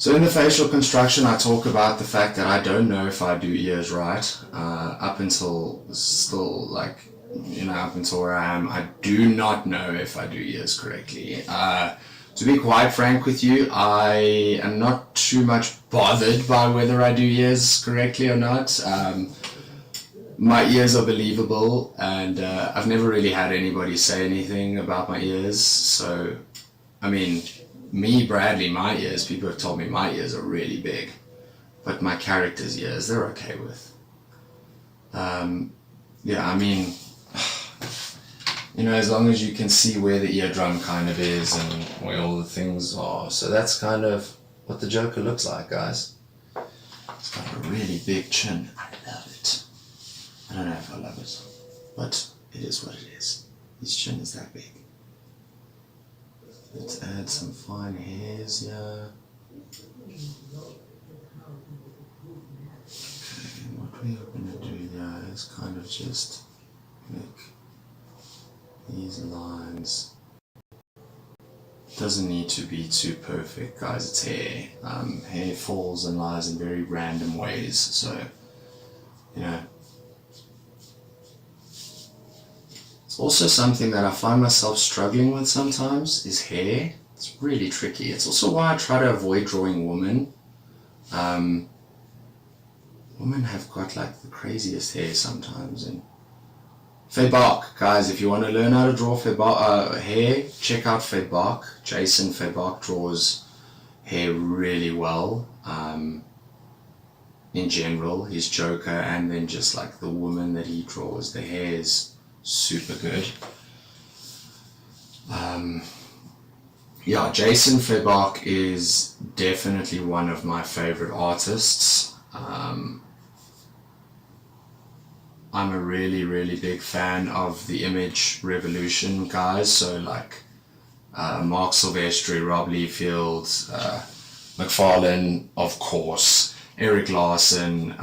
So in the facial construction, I talk about the fact that I don't know if I do ears right. Up until still, like, up until where I am, I do not know if I do ears correctly. To be quite frank with you, I am not too much bothered by whether I do ears correctly or not. My ears are believable, and I've never really had anybody say anything about my ears. So, I mean, me, Bradley, my ears, people have told me my ears are really big, but my character's ears, they're okay with. Yeah, I mean, as long as you can see where the eardrum kind of is and where all the things are. So that's kind of what the Joker looks like, guys. It's got a really big chin. I love it. I don't know if I love it, but it is what it is. His chin is that big. Let's add some fine hairs here. Okay, what we are going to do here is kind of just make these lines. Doesn't need to be too perfect, guys. It's hair. Hair falls and lies in very random ways, so it's also something that I find myself struggling with sometimes is hair. It's really tricky. It's also why I try to avoid drawing women. Women have got like the craziest hair sometimes. And Faye Bark, guys, if you want to learn how to draw hair, check out Faye Bark. Jason Faye Bark draws hair really well. In general, his Joker, and then just like the woman that he draws, the hair is super good. Yeah, Jason Faye Bark is definitely one of my favorite artists. I'm a really, really big fan of the Image Revolution guys, so like Mark Silvestri, Rob Liefeld, McFarlane, of course, Eric Larson,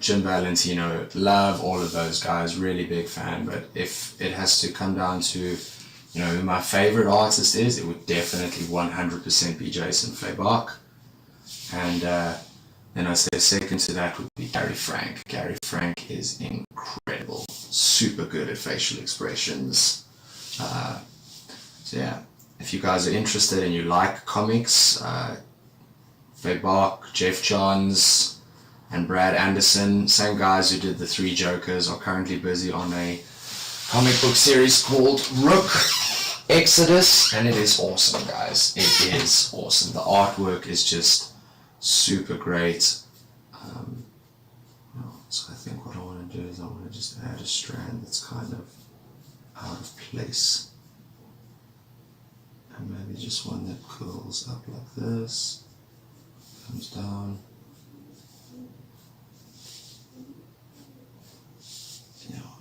Jim Valentino, love all of those guys, really big fan. But if it has to come down to who my favorite artist is, it would definitely 100% be Jason Faye Bark. And then I say second to that would be Gary Frank. Gary Frank is incredible, super good at facial expressions. So yeah, if you guys are interested and you like comics, Faye Bark, Jeff Johns, and Brad Anderson, same guys who did the 3 Jokers, are currently busy on a comic book series called Rook Exodus, and it is awesome, guys. It is awesome. The artwork is just super great. So I think what I want to do is I want to just add a strand that's kind of out of place, and maybe just one that curls up like this, comes down.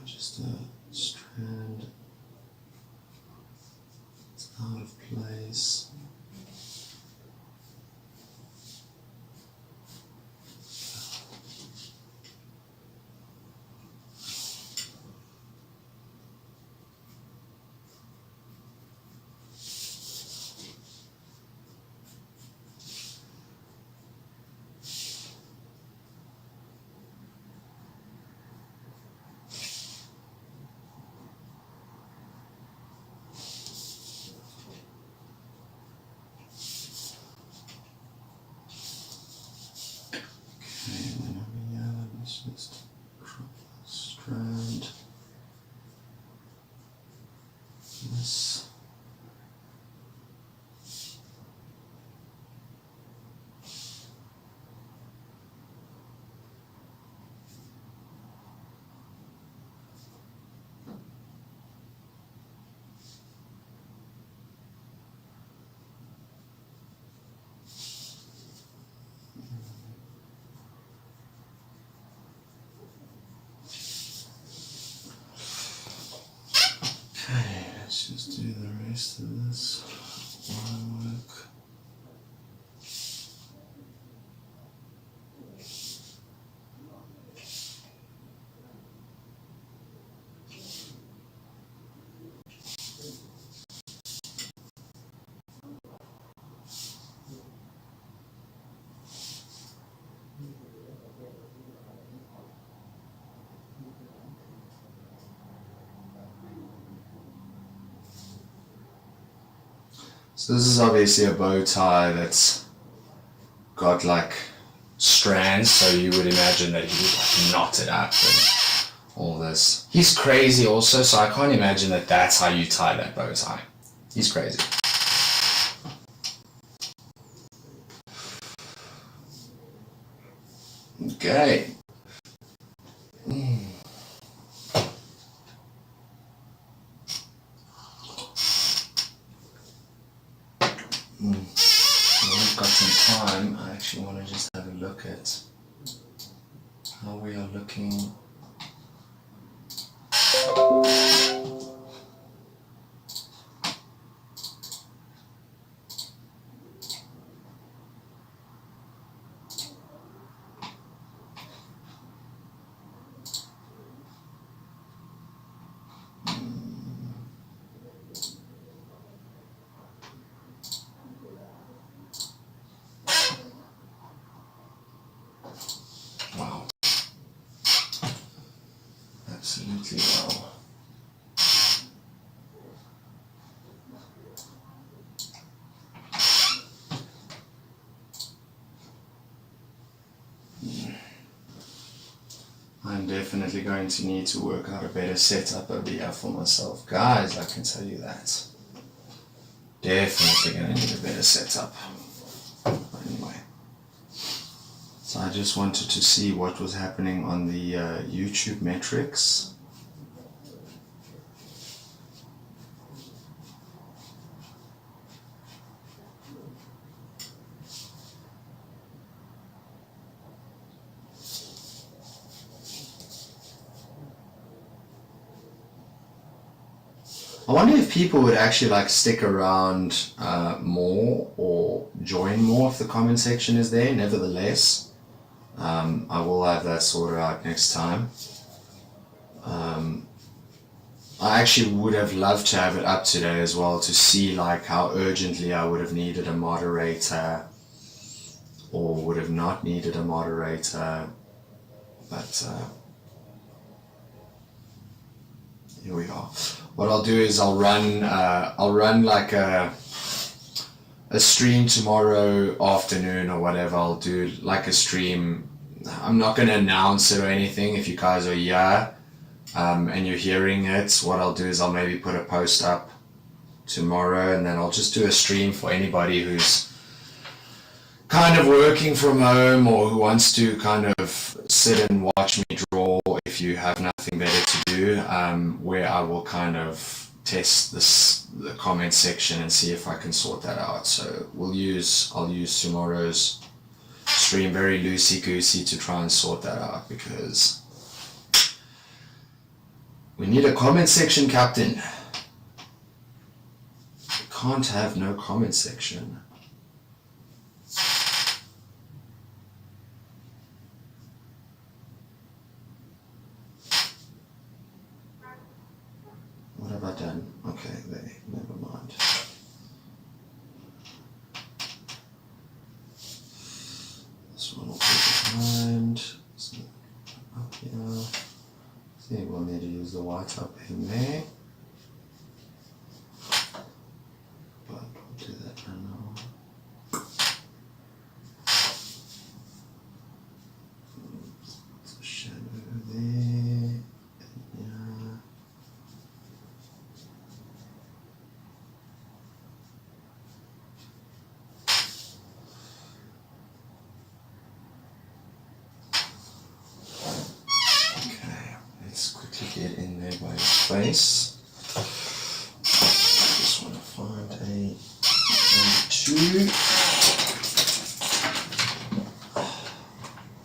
Just a strand that's out of place. Just crop that strand. This. Let's just do the rest of this line work. So this is obviously a bow tie that's got like strands, so you would imagine that he would like knot it up and all this. He's crazy also, so I can't imagine that that's how you tie that bow tie. He's crazy. Okay. We've got some time. I actually want to just have a look at how we are looking. Wow. Absolutely wow. I'm definitely going to need to work out a better setup over here for myself. Guys, I can tell you that. Definitely going to need a better setup. Anyway. So I just wanted to see what was happening on the YouTube metrics. I wonder if people would actually like stick around more or join more if the comment section is there. Nevertheless, I will have that sorted out next time. I actually would have loved to have it up today as well to see like how urgently I would have needed a moderator or would have not needed a moderator, but here we are. What I'll do is I'll run like a stream tomorrow afternoon or whatever. I'll do like a stream. I'm not going to announce it or anything. If you guys are here and you're hearing it, what I'll do is I'll maybe put a post up tomorrow, and then I'll just do a stream for anybody who's kind of working from home or who wants to kind of sit and watch me draw if you have nothing better to do, where I will kind of test the comment section and see if I can sort that out. So I'll use tomorrow's stream very loosey-goosey to try and sort that out, because we need a comment section, Captain. We can't have no comment section. What have I done? Okay, never mind. This one will be behind. So up here. See, we'll need to use the white up in there. But we'll do that now. It's a shadow there. Yeah. Get in there by its place. Just want to find a two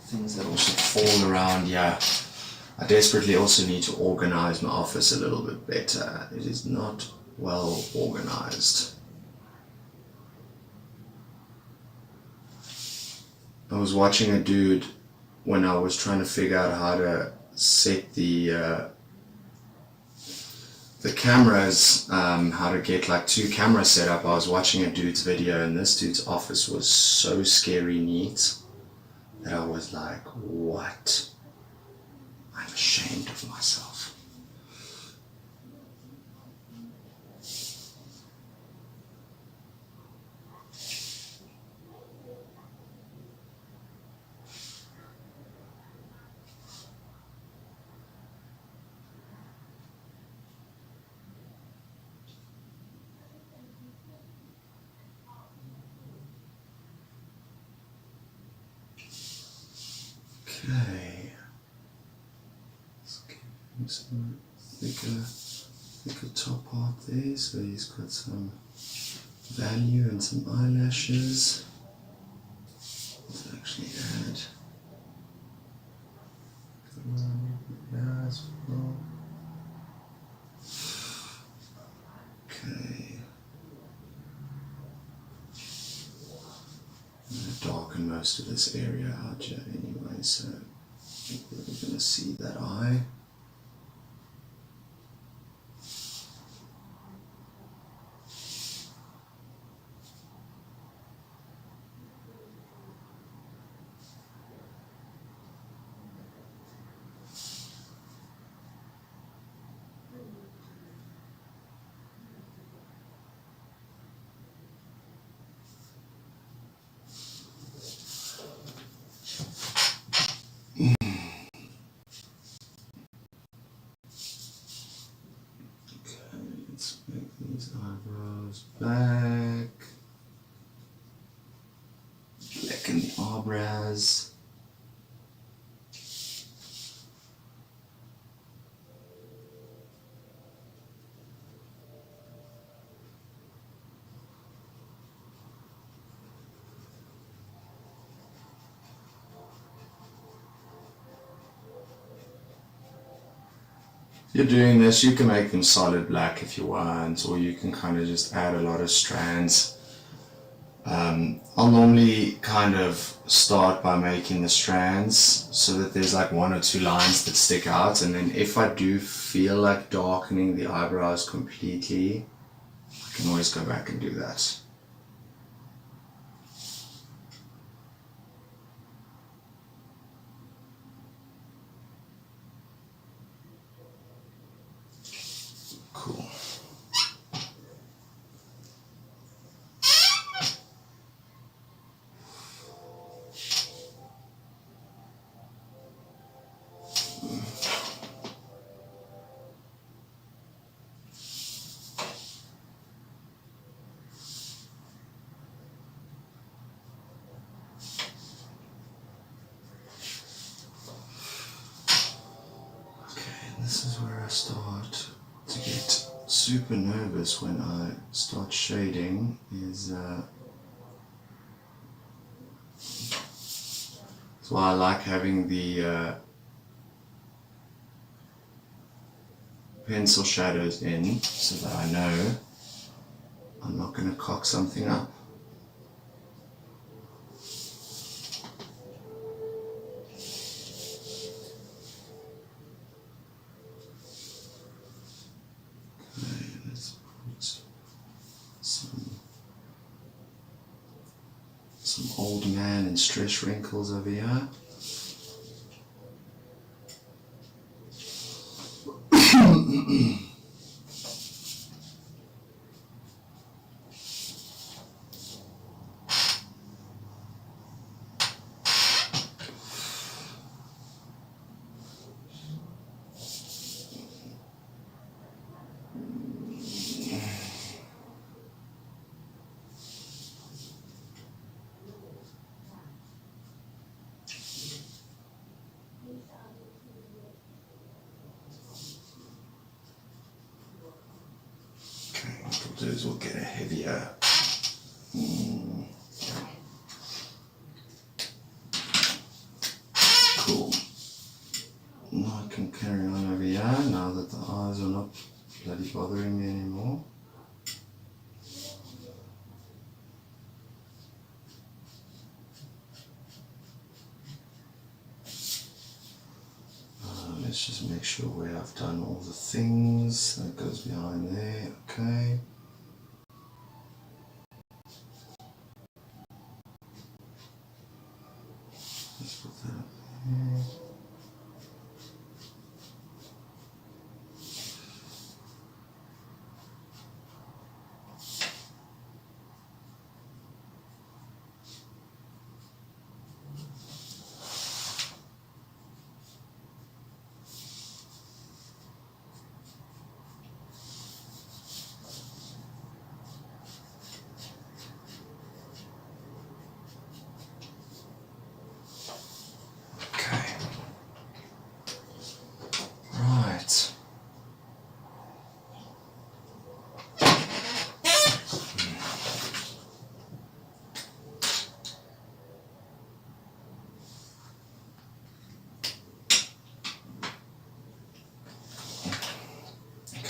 things that also fall around. Yeah, I desperately also need to organize my office a little bit better. It is not well organized. I was watching a dude when I was trying to figure out how to set the cameras, how to get like two cameras set up. I was watching a dude's video, and this dude's office was so scary neat that I was like, what? I'm ashamed of myself. Okay. Let's give him some thicker top part there, so he's got some value and some eyelashes. Let's actually add there as well. Okay. I'm going to darken most of this area out here anyway, so I think we're going to see that eye. Let's make these eyebrows black. Blacken the eyebrows. If you're doing this, you can make them solid black if you want, or you can kind of just add a lot of strands. I'll normally kind of start by making the strands so that there's like 1 or 2 lines that stick out, and then if I do feel like darkening the eyebrows completely, I can always go back and do that. Cool. This is where I start to get super nervous when I start shading, is that's why I like having the pencil shadows in, so that I know I'm not going to cock something up. Some old man and stress wrinkles over here. What we'll do is we'll get a heavier cool. Now I can carry on over here now that the eyes are not bloody bothering me anymore. Let's just make sure where I've done all the things. That goes behind there, okay. Let's put that up there.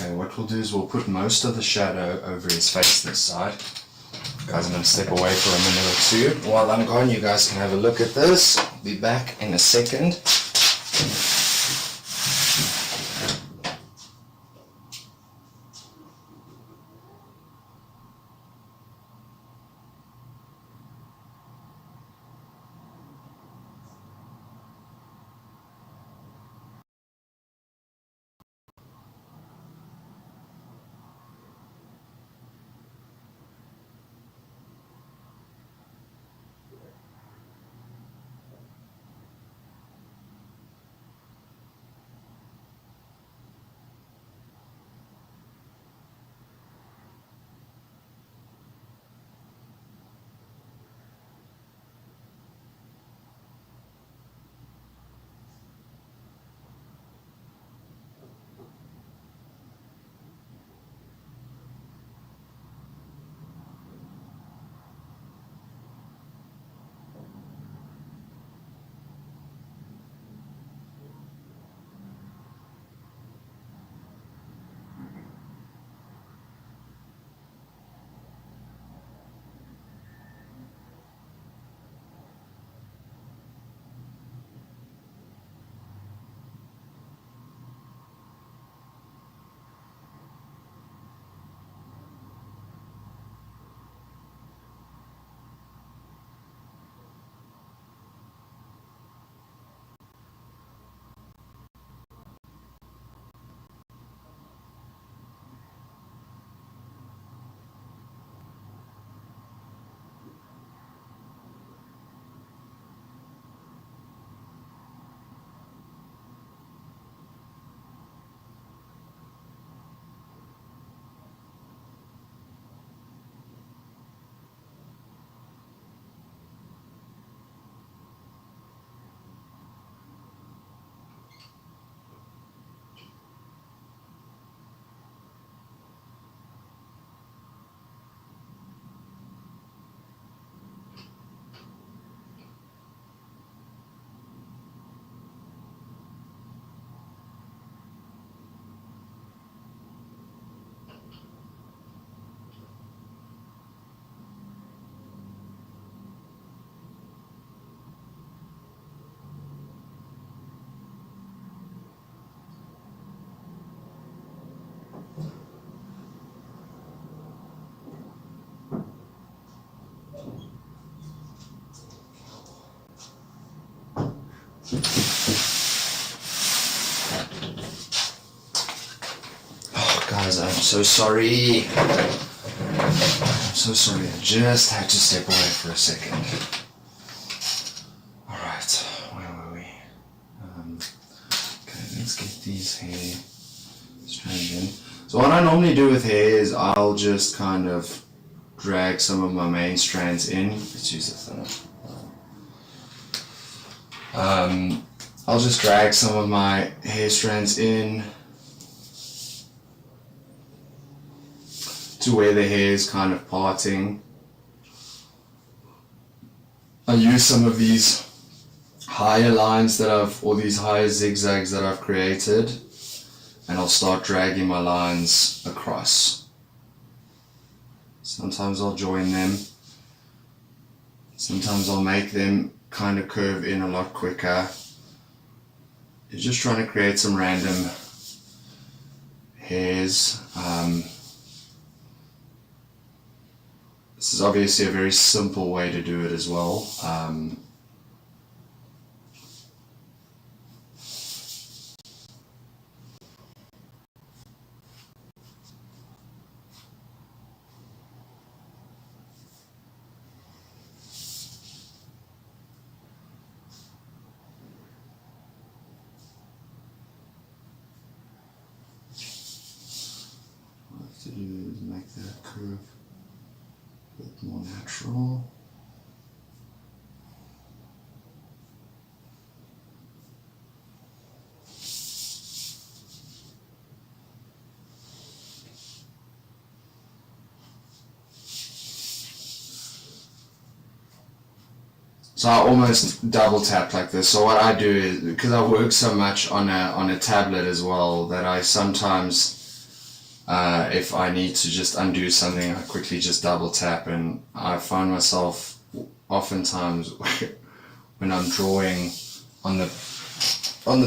Okay, what we'll do is we'll put most of the shadow over his face this side. Guys, I'm going to step away for a minute or two. While I'm gone, you guys can have a look at this. I'll be back in a second. Oh, guys, I'm so sorry. I'm so sorry. I just had to step away for a second. Alright, where were we? Okay, let's get these hair strands in. So what I normally do with hair is I'll just kind of drag some of my main strands in. Let's use a thinner. I'll just drag some of my hair strands in to where the hair is kind of parting. I use some of these higher lines that or these higher zigzags that I've created, and I'll start dragging my lines across. Sometimes I'll join them, sometimes I'll make them kind of curve in a lot quicker. You're just trying to create some random hairs. This is obviously a very simple way to do it as well. To do is make that curve a bit more natural. So I almost double tap like this. So what I do is, because I work so much on a tablet as well, that I sometimes If I need to just undo something, I quickly just double tap, and I find myself oftentimes when I'm drawing on the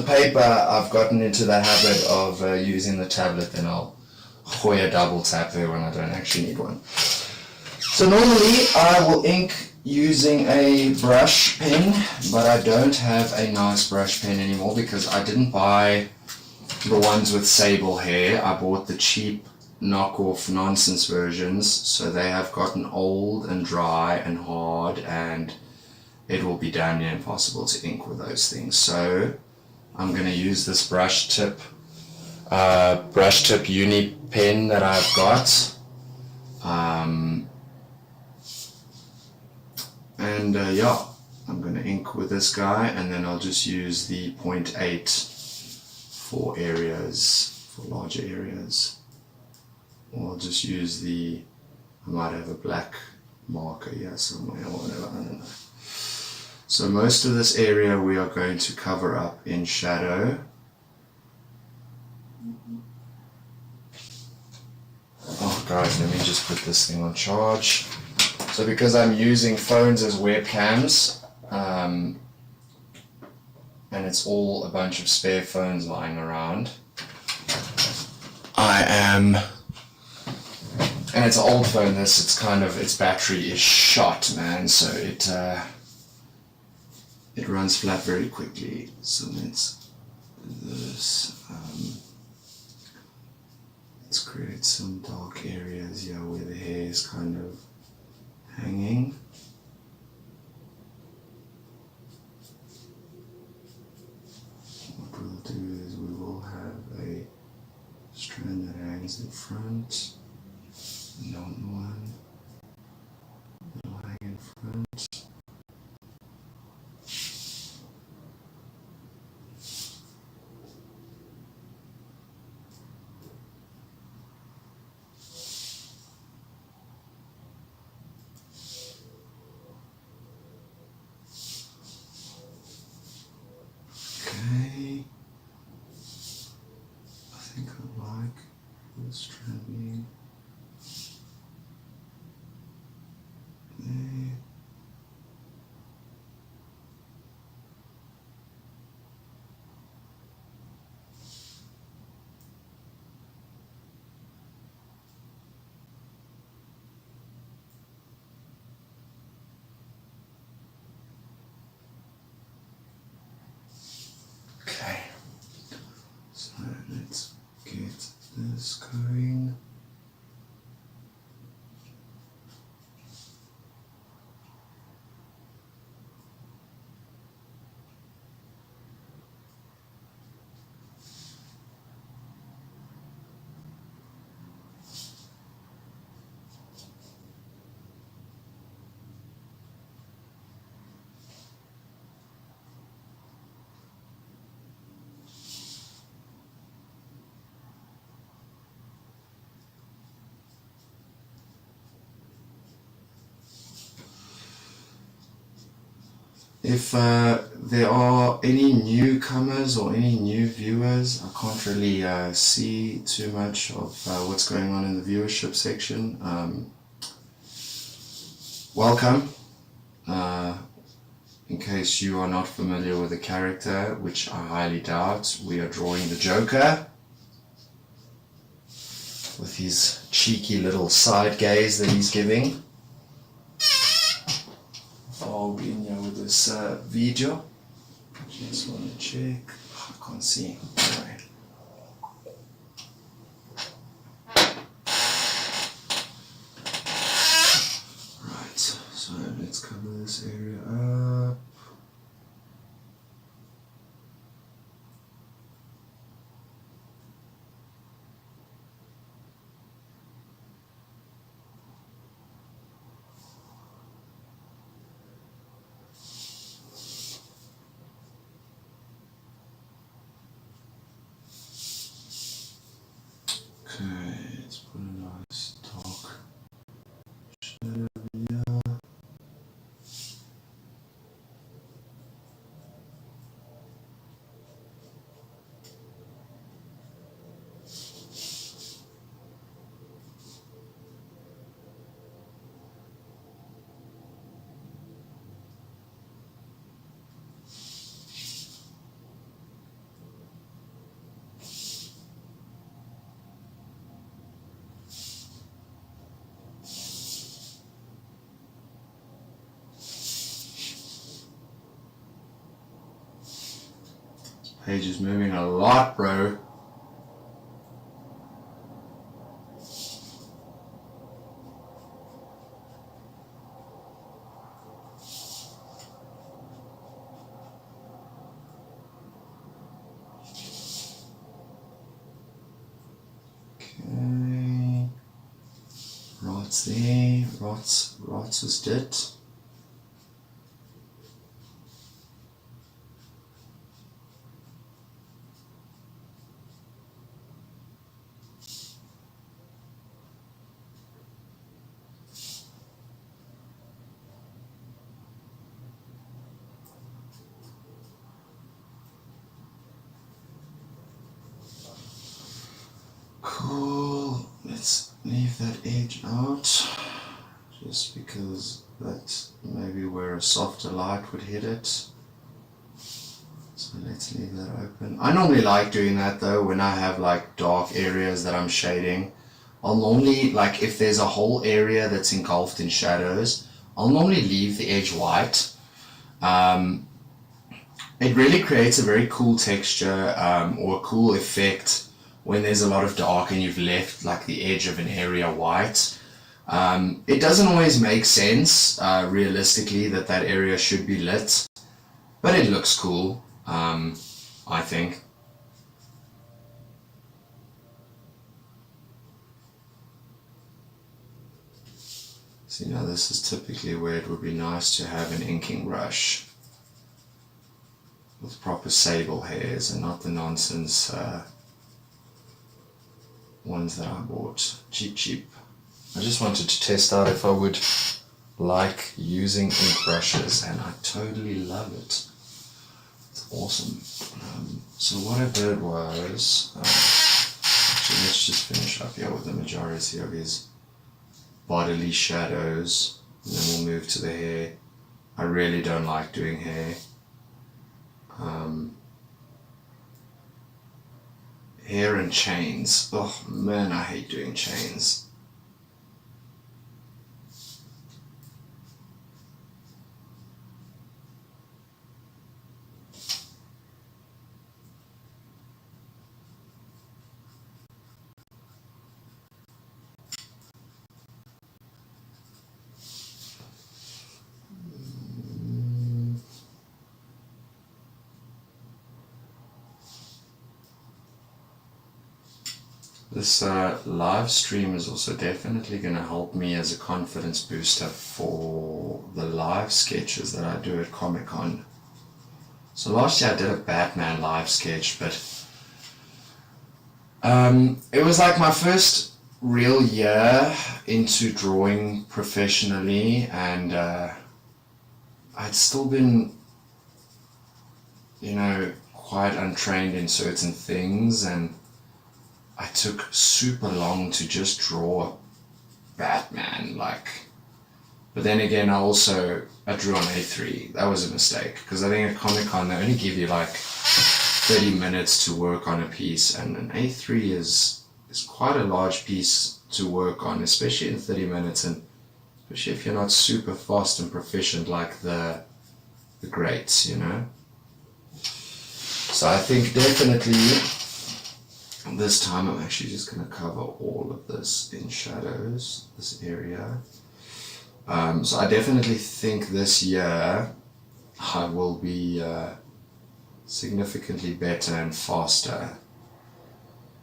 paper, I've gotten into the habit of using the tablet, then I'll hoya double tap there when I don't actually need one. So normally I will ink using a brush pen, but I don't have a nice brush pen anymore because I didn't buy the ones with sable hair. I bought the cheap knockoff nonsense versions, so they have gotten old and dry and hard, and it will be damn near impossible to ink with those things. So I'm going to use this brush tip uni pen that I've got, and yeah, I'm going to ink with this guy, and then I'll just use the 0.8 for areas, for larger areas, or I'll just use I might have a black marker here somewhere or whatever, I don't know. So most of this area we are going to cover up in shadow. Oh guys, let me just put this thing on charge. So because I'm using phones as webcams, and it's all a bunch of spare phones lying around, and it's an old phone, its battery is shot, man, so it runs flat very quickly. So let's create some dark areas here where the hair is kind of hanging. What we'll do is we will have a strand that hangs in front, not one, it'll hang in front. Okay, I think I like this strand being there. Okay, so let's get this going. If there are any newcomers or any new viewers, I can't really see too much of what's going on in the viewership section. Welcome. In case you are not familiar with the character, which I highly doubt, we are drawing the Joker with his cheeky little side gaze that he's giving. I'll be in here with this video. Just want to check. I can't see. Anyway. Right, so let's cover this area up. Page is moving a lot, bro. Okay. Rots there. Rots was dit. Cool. Let's leave that edge out. Just because that's maybe where a softer light would hit it. So let's leave that open. I normally like doing that though when I have like dark areas that I'm shading. I'll normally, like if there's a whole area that's engulfed in shadows, I'll normally leave the edge white. It really creates a very cool texture or a cool effect when there's a lot of dark and you've left like the edge of an area white. It doesn't always make sense realistically that area should be lit, but it looks cool, I think. So now this is typically where it would be nice to have an inking brush with proper sable hairs and not the nonsense ones that I bought cheap. I just wanted to test out if I would like using ink brushes, and I totally love it. It's awesome. So what I did was, actually let's just finish up here with the majority of his bodily shadows, and then we'll move to the hair. I really don't like doing hair. Hair and chains. Oh man, I hate doing chains. This live stream is also definitely going to help me as a confidence booster for the live sketches that I do at Comic-Con. So last year I did a Batman live sketch, but it was like my first real year into drawing professionally, and I'd still been, quite untrained in certain things, and I took super long to just draw Batman, but then again I drew on A3. That was a mistake, because I think at Comic-Con they only give you 30 minutes to work on a piece, and an A3 is quite a large piece to work on, especially in 30 minutes, and especially if you're not super fast and proficient like the greats, So I think definitely this time I'm actually just going to cover all of this in shadows, this area. So I definitely think this year I will be significantly better and faster.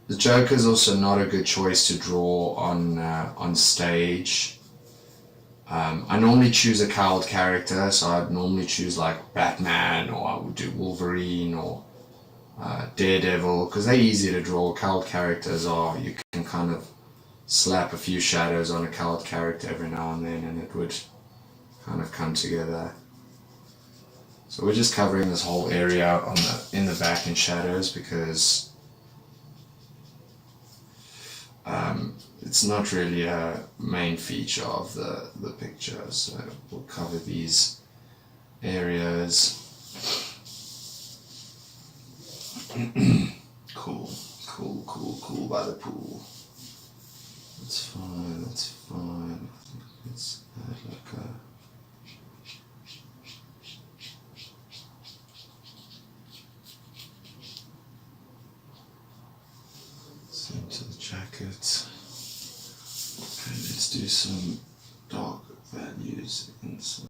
The Joker is also not a good choice to draw on stage. I normally choose a cowled character, so I'd normally choose Batman, or I would do Wolverine, or Daredevil, because they're easy to draw. Cowled characters you can kind of slap a few shadows on a cowled character every now and then and it would kind of come together. So we're just covering this whole area in the back in shadows, because it's not really a main feature of the picture, so we'll cover these areas. Cool by the pool. That's fine. Let's add into the jacket. Okay, let's do some dark values inside.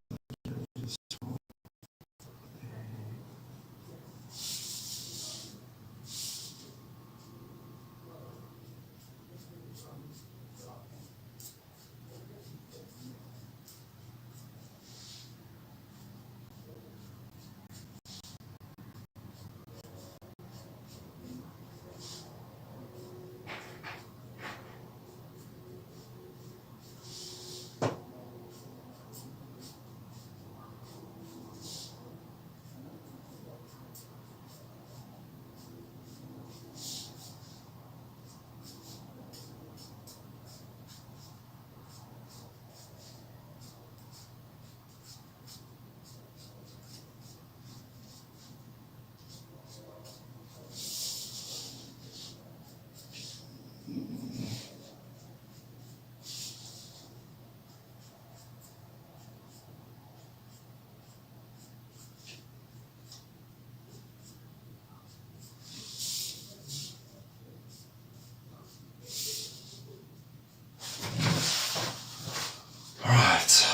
Alright.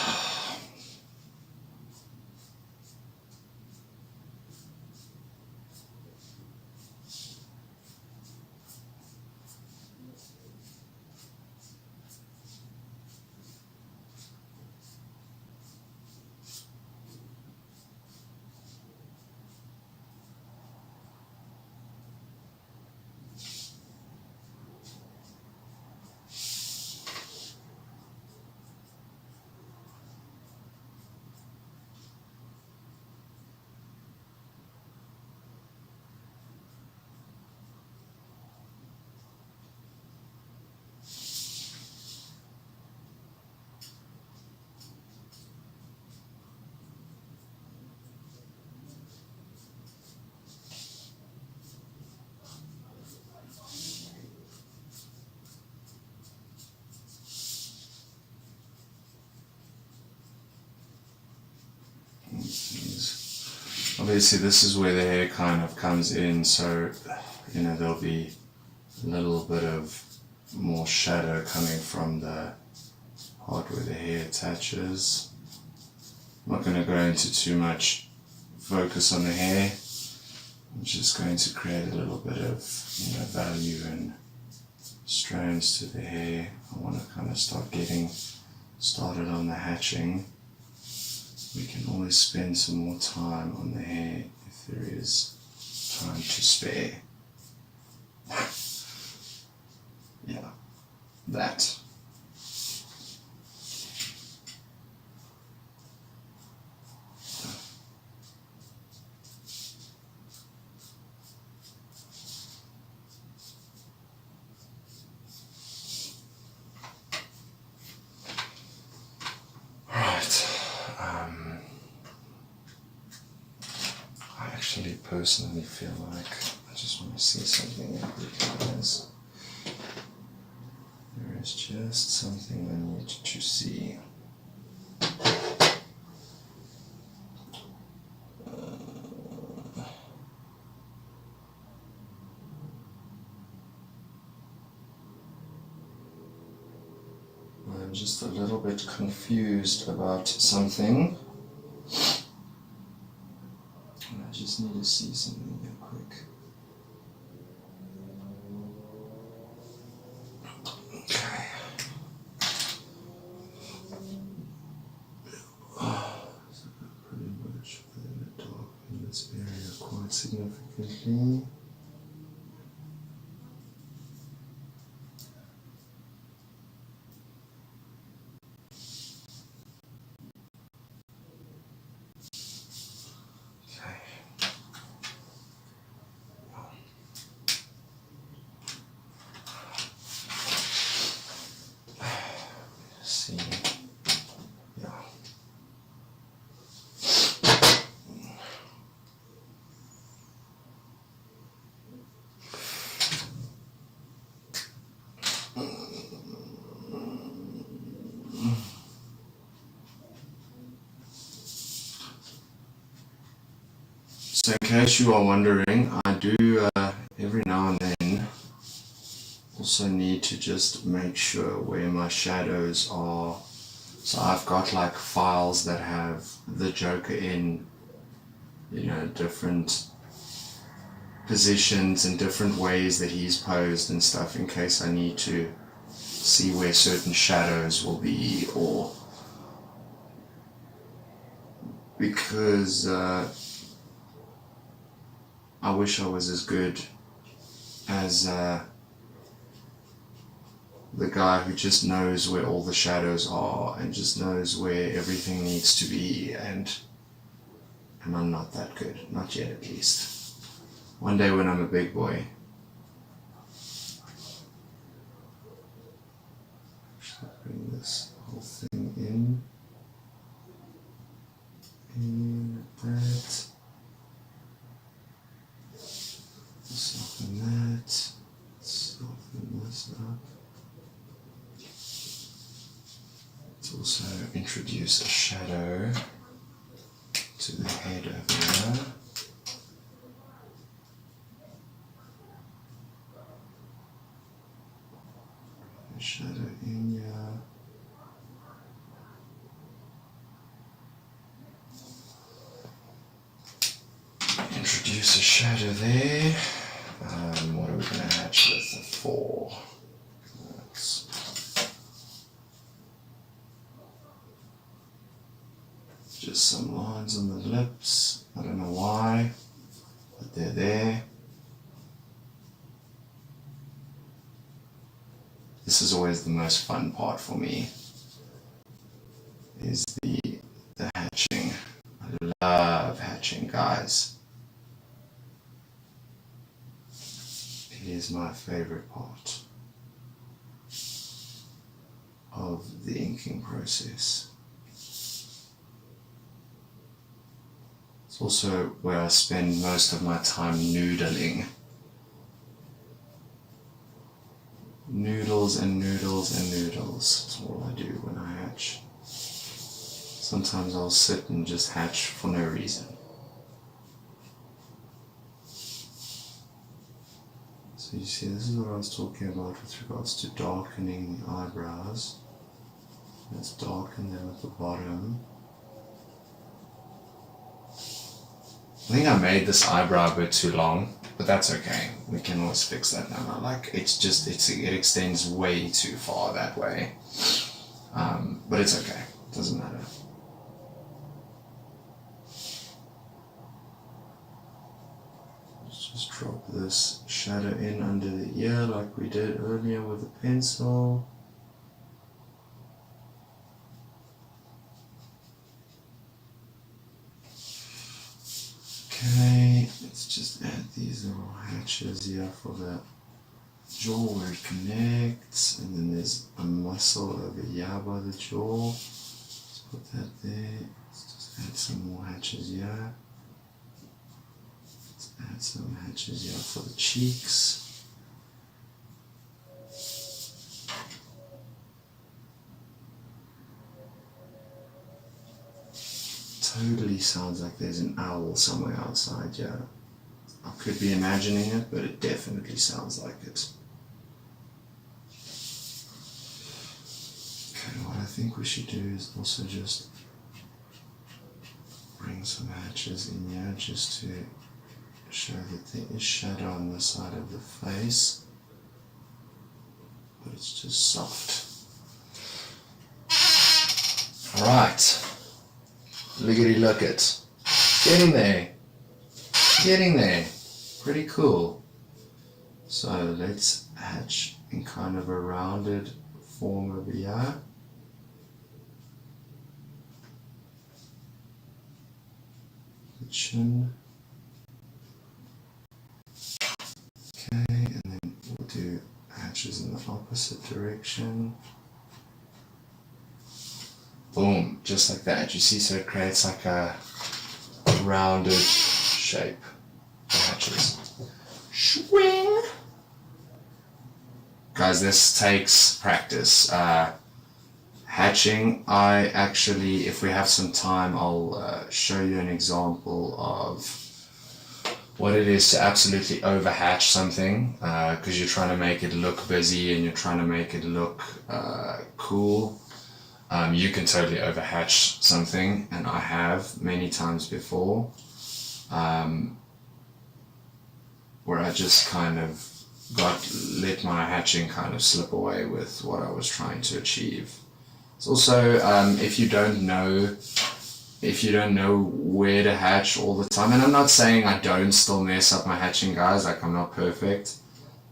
Obviously this is where the hair kind of comes in, so there'll be a little bit of more shadow coming from the part where the hair attaches. I'm not going to go into too much focus on the hair. I'm just going to create a little bit of value and strands to the hair. I want to kind of start getting started on the hatching. We can always spend some more time on the hair if there is time to spare. Yeah, that. I personally feel like I just want to see something in because there is just something I need to see. I'm just a little bit confused about something. I just need to see something here quick. Okay. So pretty much within the dark in this area quite significantly. So in case you are wondering, I do every now and then also need to just make sure where my shadows are. So I've got like files that have the Joker in, different positions and different ways that he's posed and stuff, in case I need to see where certain shadows will be, or because I wish I was as good as the guy who just knows where all the shadows are and just knows where everything needs to be, and I'm not that good, not yet at least. One day when I'm a big boy. Should bring this whole thing in like that. Soften that. Soften this up. Let's also introduce a shadow to the head over here. A shadow in here. Introduce a shadow there. What are we going to hatch with? A 4. Just some lines on the lips. I don't know why, but they're there. This is always the most fun part for me, is the hatching. I love hatching, guys. It is my favorite part of the inking process. It's also where I spend most of my time noodling. Noodles and noodles and noodles. That's all I do when I hatch. Sometimes I'll sit and just hatch for no reason. So you see, this is what I was talking about with regards to darkening the eyebrows. Let's darken them at the bottom. I think I made this eyebrow a bit too long, but that's okay. We can always fix that now. Like, it extends way too far that way. But it's okay. It doesn't matter. Let's just drop this shadow in under the ear like we did earlier with the pencil. Okay, let's just add these little hatches here for the jaw where it connects, and then there's a muscle over here by the jaw. Let's put that there. Let's just add some more hatches here. Let's add some hatches here for the cheeks. Totally sounds like there's an owl somewhere outside, yeah. I could be imagining it, but it definitely sounds like it. Okay, what I think we should do is also just bring some hatches in here just to show that there is shadow on the side of the face, but it's just soft. Alright. Lickety look it. Getting there. Getting there. Pretty cool. So let's hatch in kind of a rounded form over here. The chin. Okay, and then we'll do hatches in the opposite direction. Boom, just like that. You see, so it creates like a rounded shape for hatches. Swing! Guys, this takes practice. Hatching, I actually, if we have some time, I'll show you an example of what it is to absolutely overhatch something, because you're trying to make it look busy and you're trying to make it look cool. You can totally overhatch something, and I have many times before, where I just kind of let my hatching kind of slip away with what I was trying to achieve. It's also, if you don't know where to hatch all the time, and I'm not saying I don't still mess up my hatching, guys, like I'm not perfect,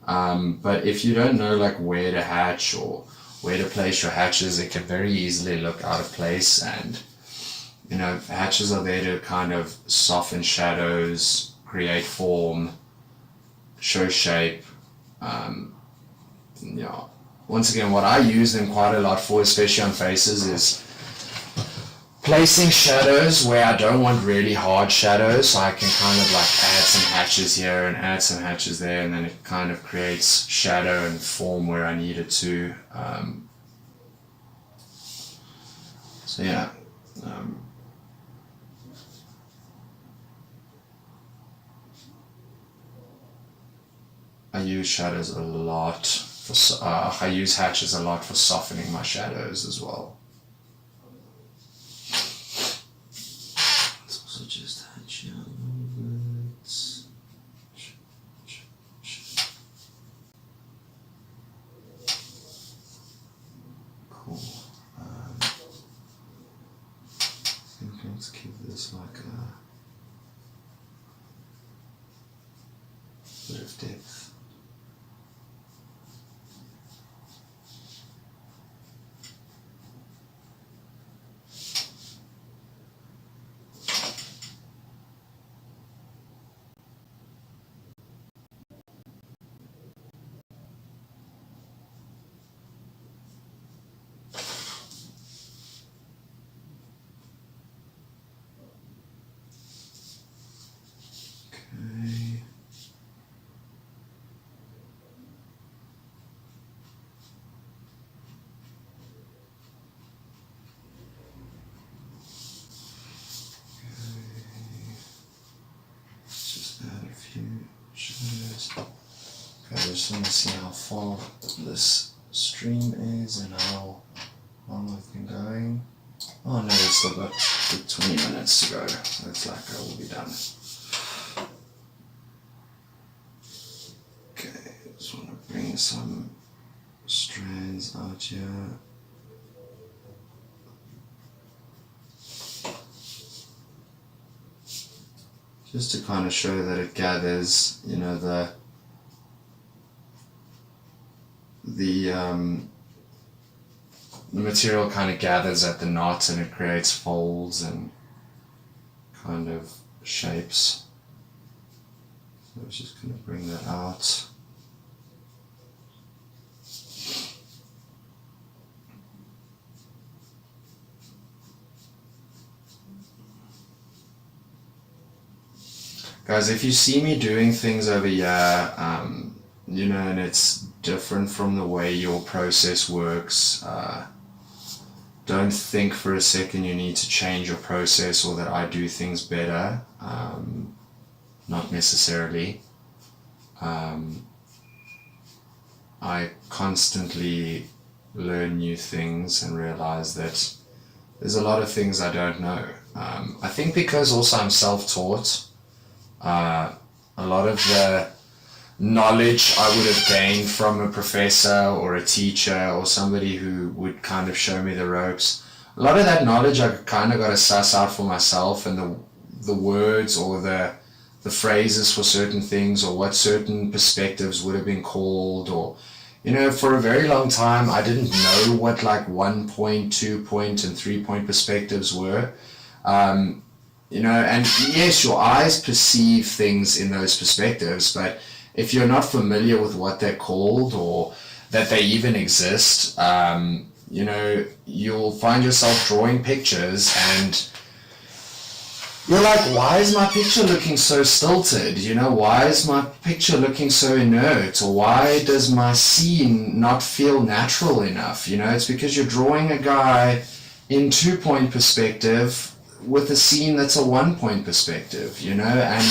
but if you don't know like where to hatch or where to place your hatches, it can very easily look out of place. And you know, hatches are there to kind of soften shadows, create form, show shape. Yeah, once again, what I use them quite a lot for, especially on faces, is placing shadows where I don't want really hard shadows, so I can kind of like add some hatches here and add some hatches there, and then it kind of creates shadow and form where I need it to. So yeah, I use shadows a lot for, I use hatches a lot for softening my shadows as well. Let's also just hatch here a little bit. Cool. I think let's give this like a bit of depth. I just want to see how far this stream is and how long I've been going. Oh no, it's still got good 20 minutes to go. Looks like I will be done. Okay, just want to bring some strands out here. Just to kind of show that it gathers, you know, the material kind of gathers at the knot and it creates folds and kind of shapes. So I'm just going to bring that out. Guys, if you see me doing things over here, you know, and it's different from the way your process works, don't think for a second you need to change your process or that I do things better. Not necessarily. I constantly learn new things and realize that there's a lot of things I don't know. I think because also I'm self-taught, a lot of the knowledge I would have gained from a professor or a teacher or somebody who would kind of show me the ropes, a lot of that knowledge I kind of got to suss out for myself, and the words or the phrases for certain things or what certain perspectives would have been called, or you know, for a very long time I didn't know what like 1 point, 2 point and 3 point perspectives were. You know, and yes, your eyes perceive things in those perspectives, but if you're not familiar with what they're called or that they even exist, you know, you'll find yourself drawing pictures and you're like, why is my picture looking so stilted? You know, why is my picture looking so inert? Or why does my scene not feel natural enough? You know, it's because you're drawing a guy in 2 point perspective with a scene that's a 1 point perspective, you know, and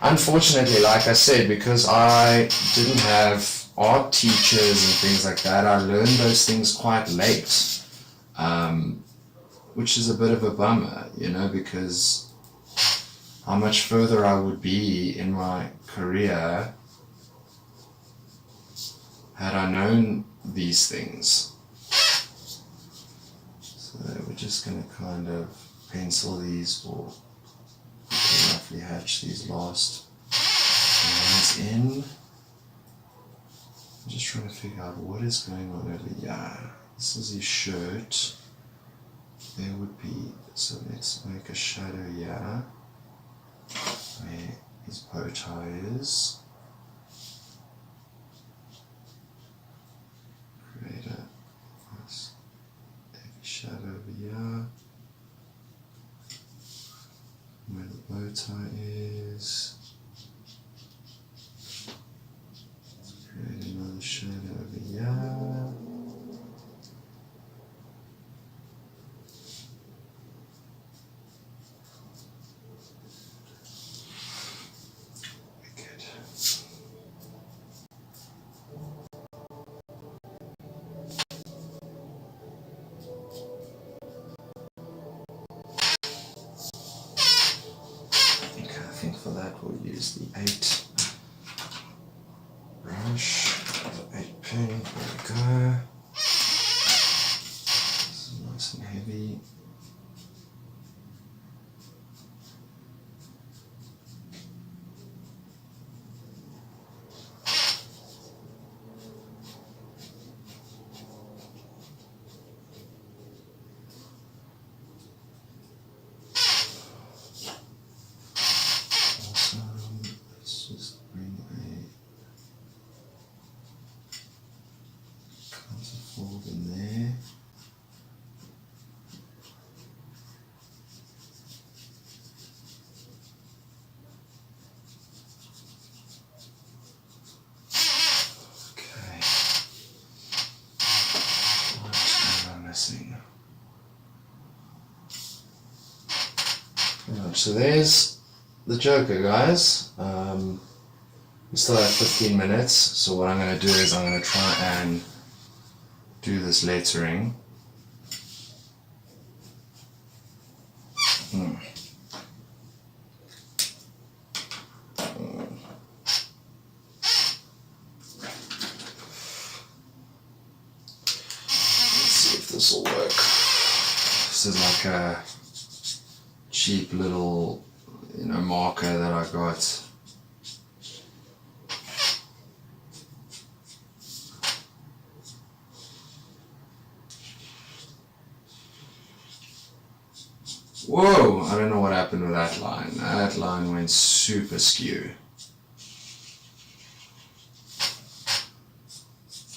unfortunately, like I said, because I didn't have art teachers and things like that, I learned those things quite late, which is a bit of a bummer, because how much further I would be in my career had I known these things. So we're just going to kind of pencil these or roughly hatch these last lines in. I'm just trying to figure out what is going on over here. This is his shirt. There would be, so let's make a shadow here where his bow tie is. Create a nice heavy shadow over here where the bow tie is. Create another shadow over here. Good. I think for that we'll use the 8 brush, the 8 pen, there we go. This is nice and heavy. Let's just bring a counterfold in there. Okay. What am I missing? Right, so there's the Joker, guys. We still have 15 minutes, so what I'm going to do is I'm going to try and do this lettering. Let's see if this will work. This is like a cheap little, marker that I got. Whoa, I don't know what happened with that line. That line went super skew.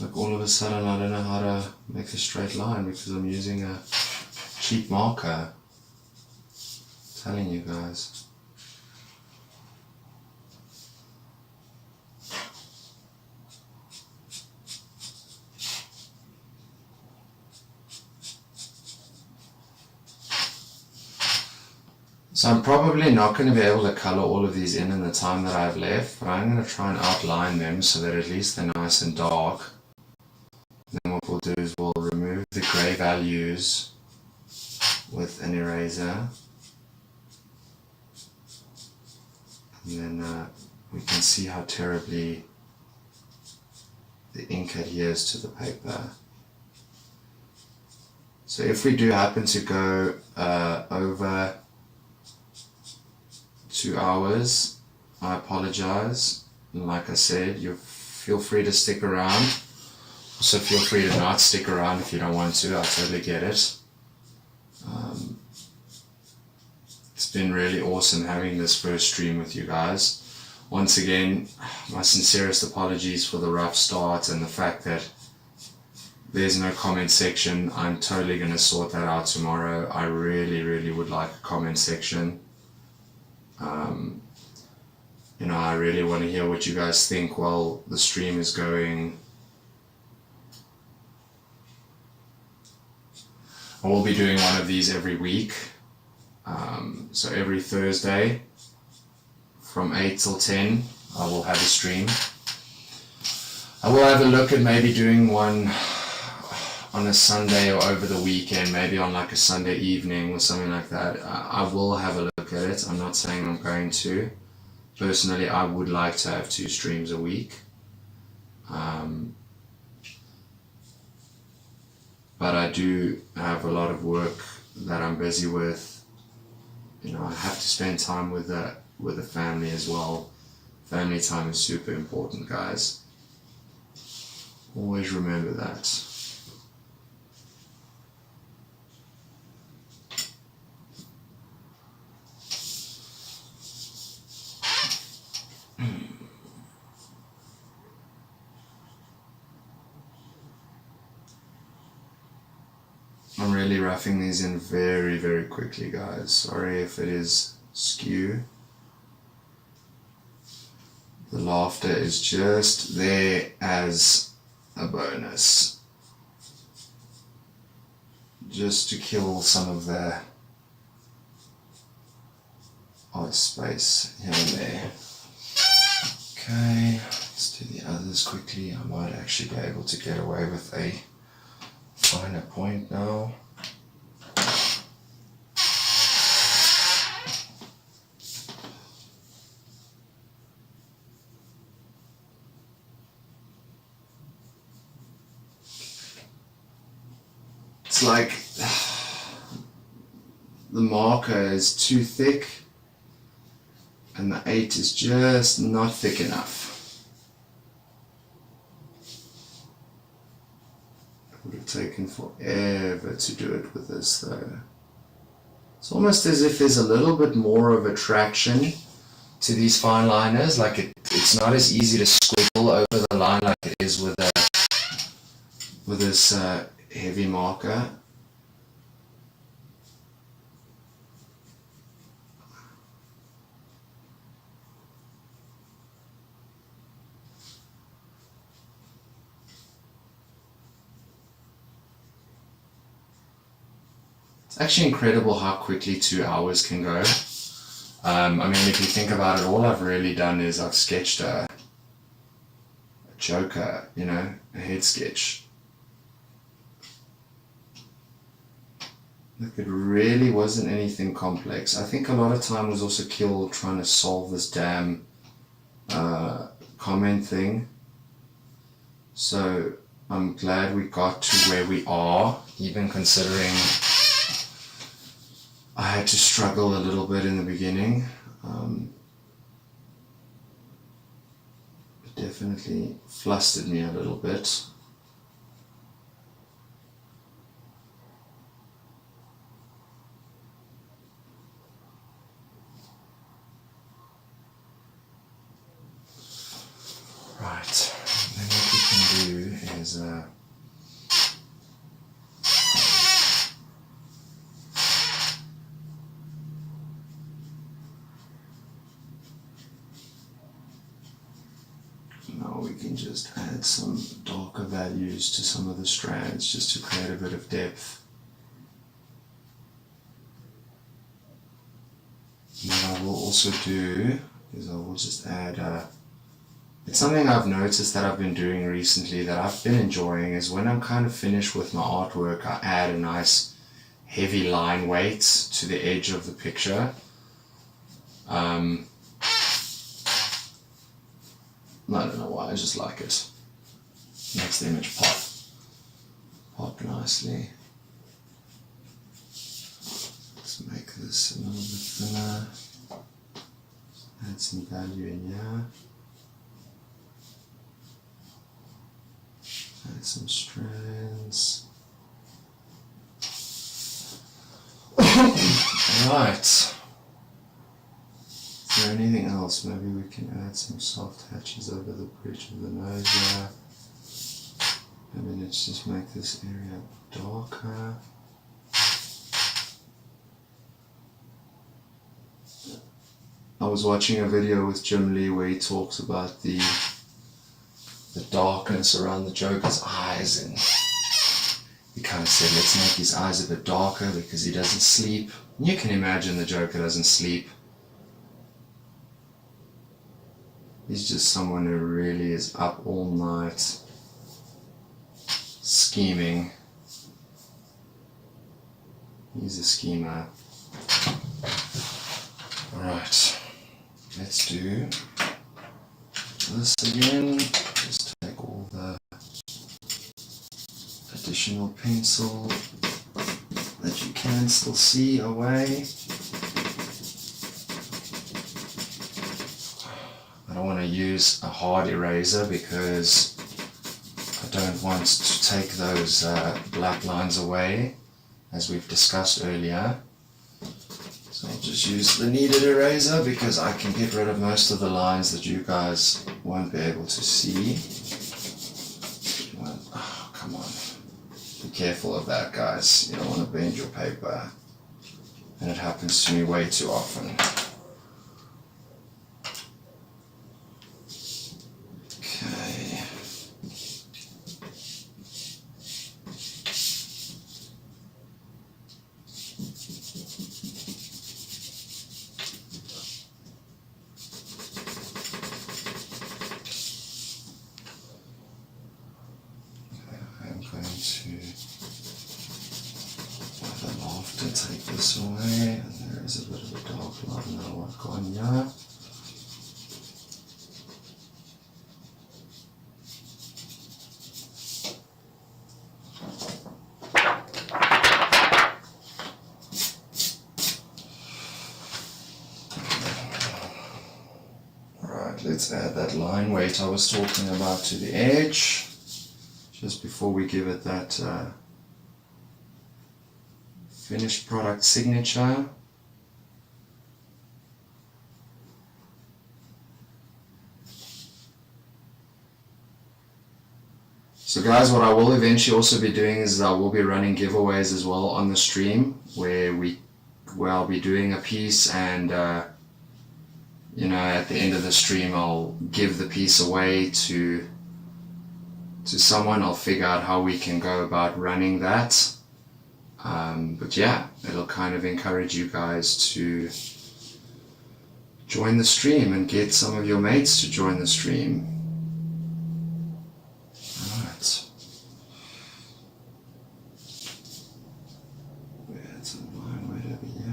Like all of a sudden I don't know how to make a straight line because I'm using a cheap marker. I'm telling you guys. So I'm probably not going to be able to color all of these in the time that I have left, but I'm going to try and outline them so that at least they're nice and dark. Then what we'll do is we'll remove the gray values with an eraser. And then we can see how terribly the ink adheres to the paper. So if we do happen to go over 2 hours, I apologize. Like I said, you feel free to stick around. Also feel free to not stick around if you don't want to. I totally get it. It's been really awesome having this first stream with you guys. Once again, my sincerest apologies for the rough start and the fact that there's no comment section. I'm totally going to sort that out tomorrow. I really would like a comment section. I really want to hear what you guys think while the stream is going. I will be doing one of these every week. So every Thursday from 8 till 10, I will have a stream. I will have a look at maybe doing one on a Sunday or over the weekend, maybe on like a Sunday evening or something like that. I will have a look at it. I'm not saying I'm going to. Personally, I would like to have 2 streams a week. But I do have a lot of work that I'm busy with. You know, I have to spend time with the family as well. Family time is super important, guys. Always remember that. I'm really roughing these in very, very quickly, guys. Sorry if it is skew. The laughter is just there as a bonus. Just to kill some of the odd space here and there. Okay, let's do the others quickly. I might actually be able to get away with a finer point now. It's like the marker is too thick and the 8 is just not thick enough. It would have taken forever to do it with this though. It's almost as if there's a little bit more of attraction to these fine liners, like it's not as easy to squiggle over the line like it is with this heavy marker. It's actually incredible how quickly 2 hours can go. I mean, if you think about it, all I've really done is I've sketched a Joker, you know, a head sketch. Look, it really wasn't anything complex. I think a lot of time was also killed trying to solve this damn comment thing. So I'm glad we got to where we are, even considering I had to struggle a little bit in the beginning. It definitely flustered me a little bit. Right, then what we can do is now we can just add some darker values to some of the strands just to create a bit of depth. And what I will also do is I will just add it's something I've noticed that I've been doing recently that I've been enjoying is when I'm kind of finished with my artwork, I add a nice heavy line weight to the edge of the picture. I don't know why, I just like it. Makes the image pop nicely. Let's make this a little bit thinner. Add some value in here. Add some strands. Right. Is there anything else? Maybe we can add some soft hatches over the bridge of the nose here. Maybe let's just make this area darker. I was watching a video with Jim Lee where he talks about the darkness around the Joker's eyes, and he kind of said, let's make his eyes a bit darker because he doesn't sleep. And you can imagine the Joker doesn't sleep. He's just someone who really is up all night scheming. He's a schemer. Alright, let's do this again. Just take all the additional pencil that you can still see away. I don't want to use a hard eraser because I don't want to take those black lines away, as we've discussed earlier. So I'll just use the kneaded eraser because I can get rid of most of the lines that you guys won't be able to see. Oh, come on. Be careful of that, guys. You don't want to bend your paper. And it happens to me way too often. Okay. Take this away, and there is a bit of a dark line that I'll work on here. Alright, let's add that line weight I was talking about to the edge, just before we give it that finished product signature. So guys, what I will eventually also be doing is I will be running giveaways as well on the stream, where I'll be doing a piece, and you know, at the end of the stream I'll give the piece away to someone. I'll figure out how we can go about running that. But yeah, it'll kind of encourage you guys to join the stream and get some of your mates to join the stream. Alright. We had some line weight over here.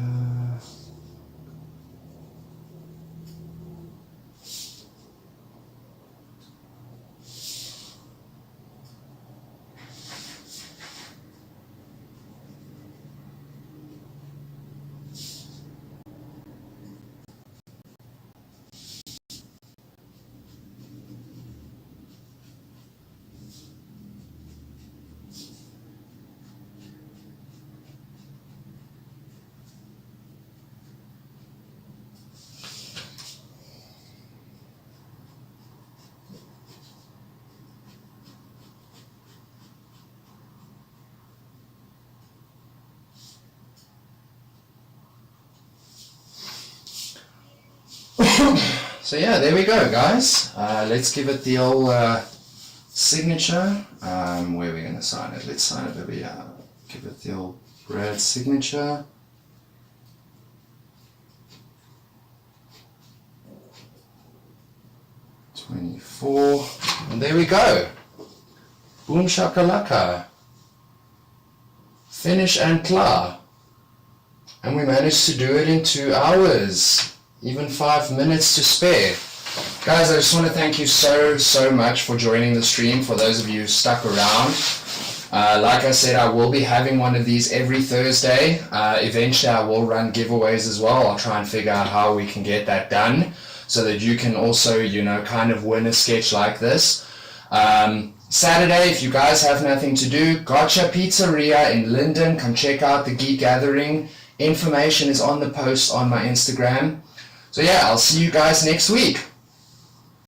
So yeah, there we go, guys. Let's give it the old signature. Where are we going to sign it? Let's sign it over here. Give it the old Brad signature. $24. And there we go. Boom shakalaka. Finish and klar. And we managed to do it in 2 hours. Even 5 minutes to spare. Guys, I just want to thank you so much for joining the stream. For those of you who stuck around, like I said, I will be having one of these every Thursday. Eventually I will run giveaways as well. I'll try and figure out how we can get that done so that you can also, you know, kind of win a sketch like this. Saturday, if you guys have nothing to do, Gotcha Pizzeria in Linden. Come check out the Geek Gathering. Information is on the post on my Instagram. So yeah, I'll see you guys next week.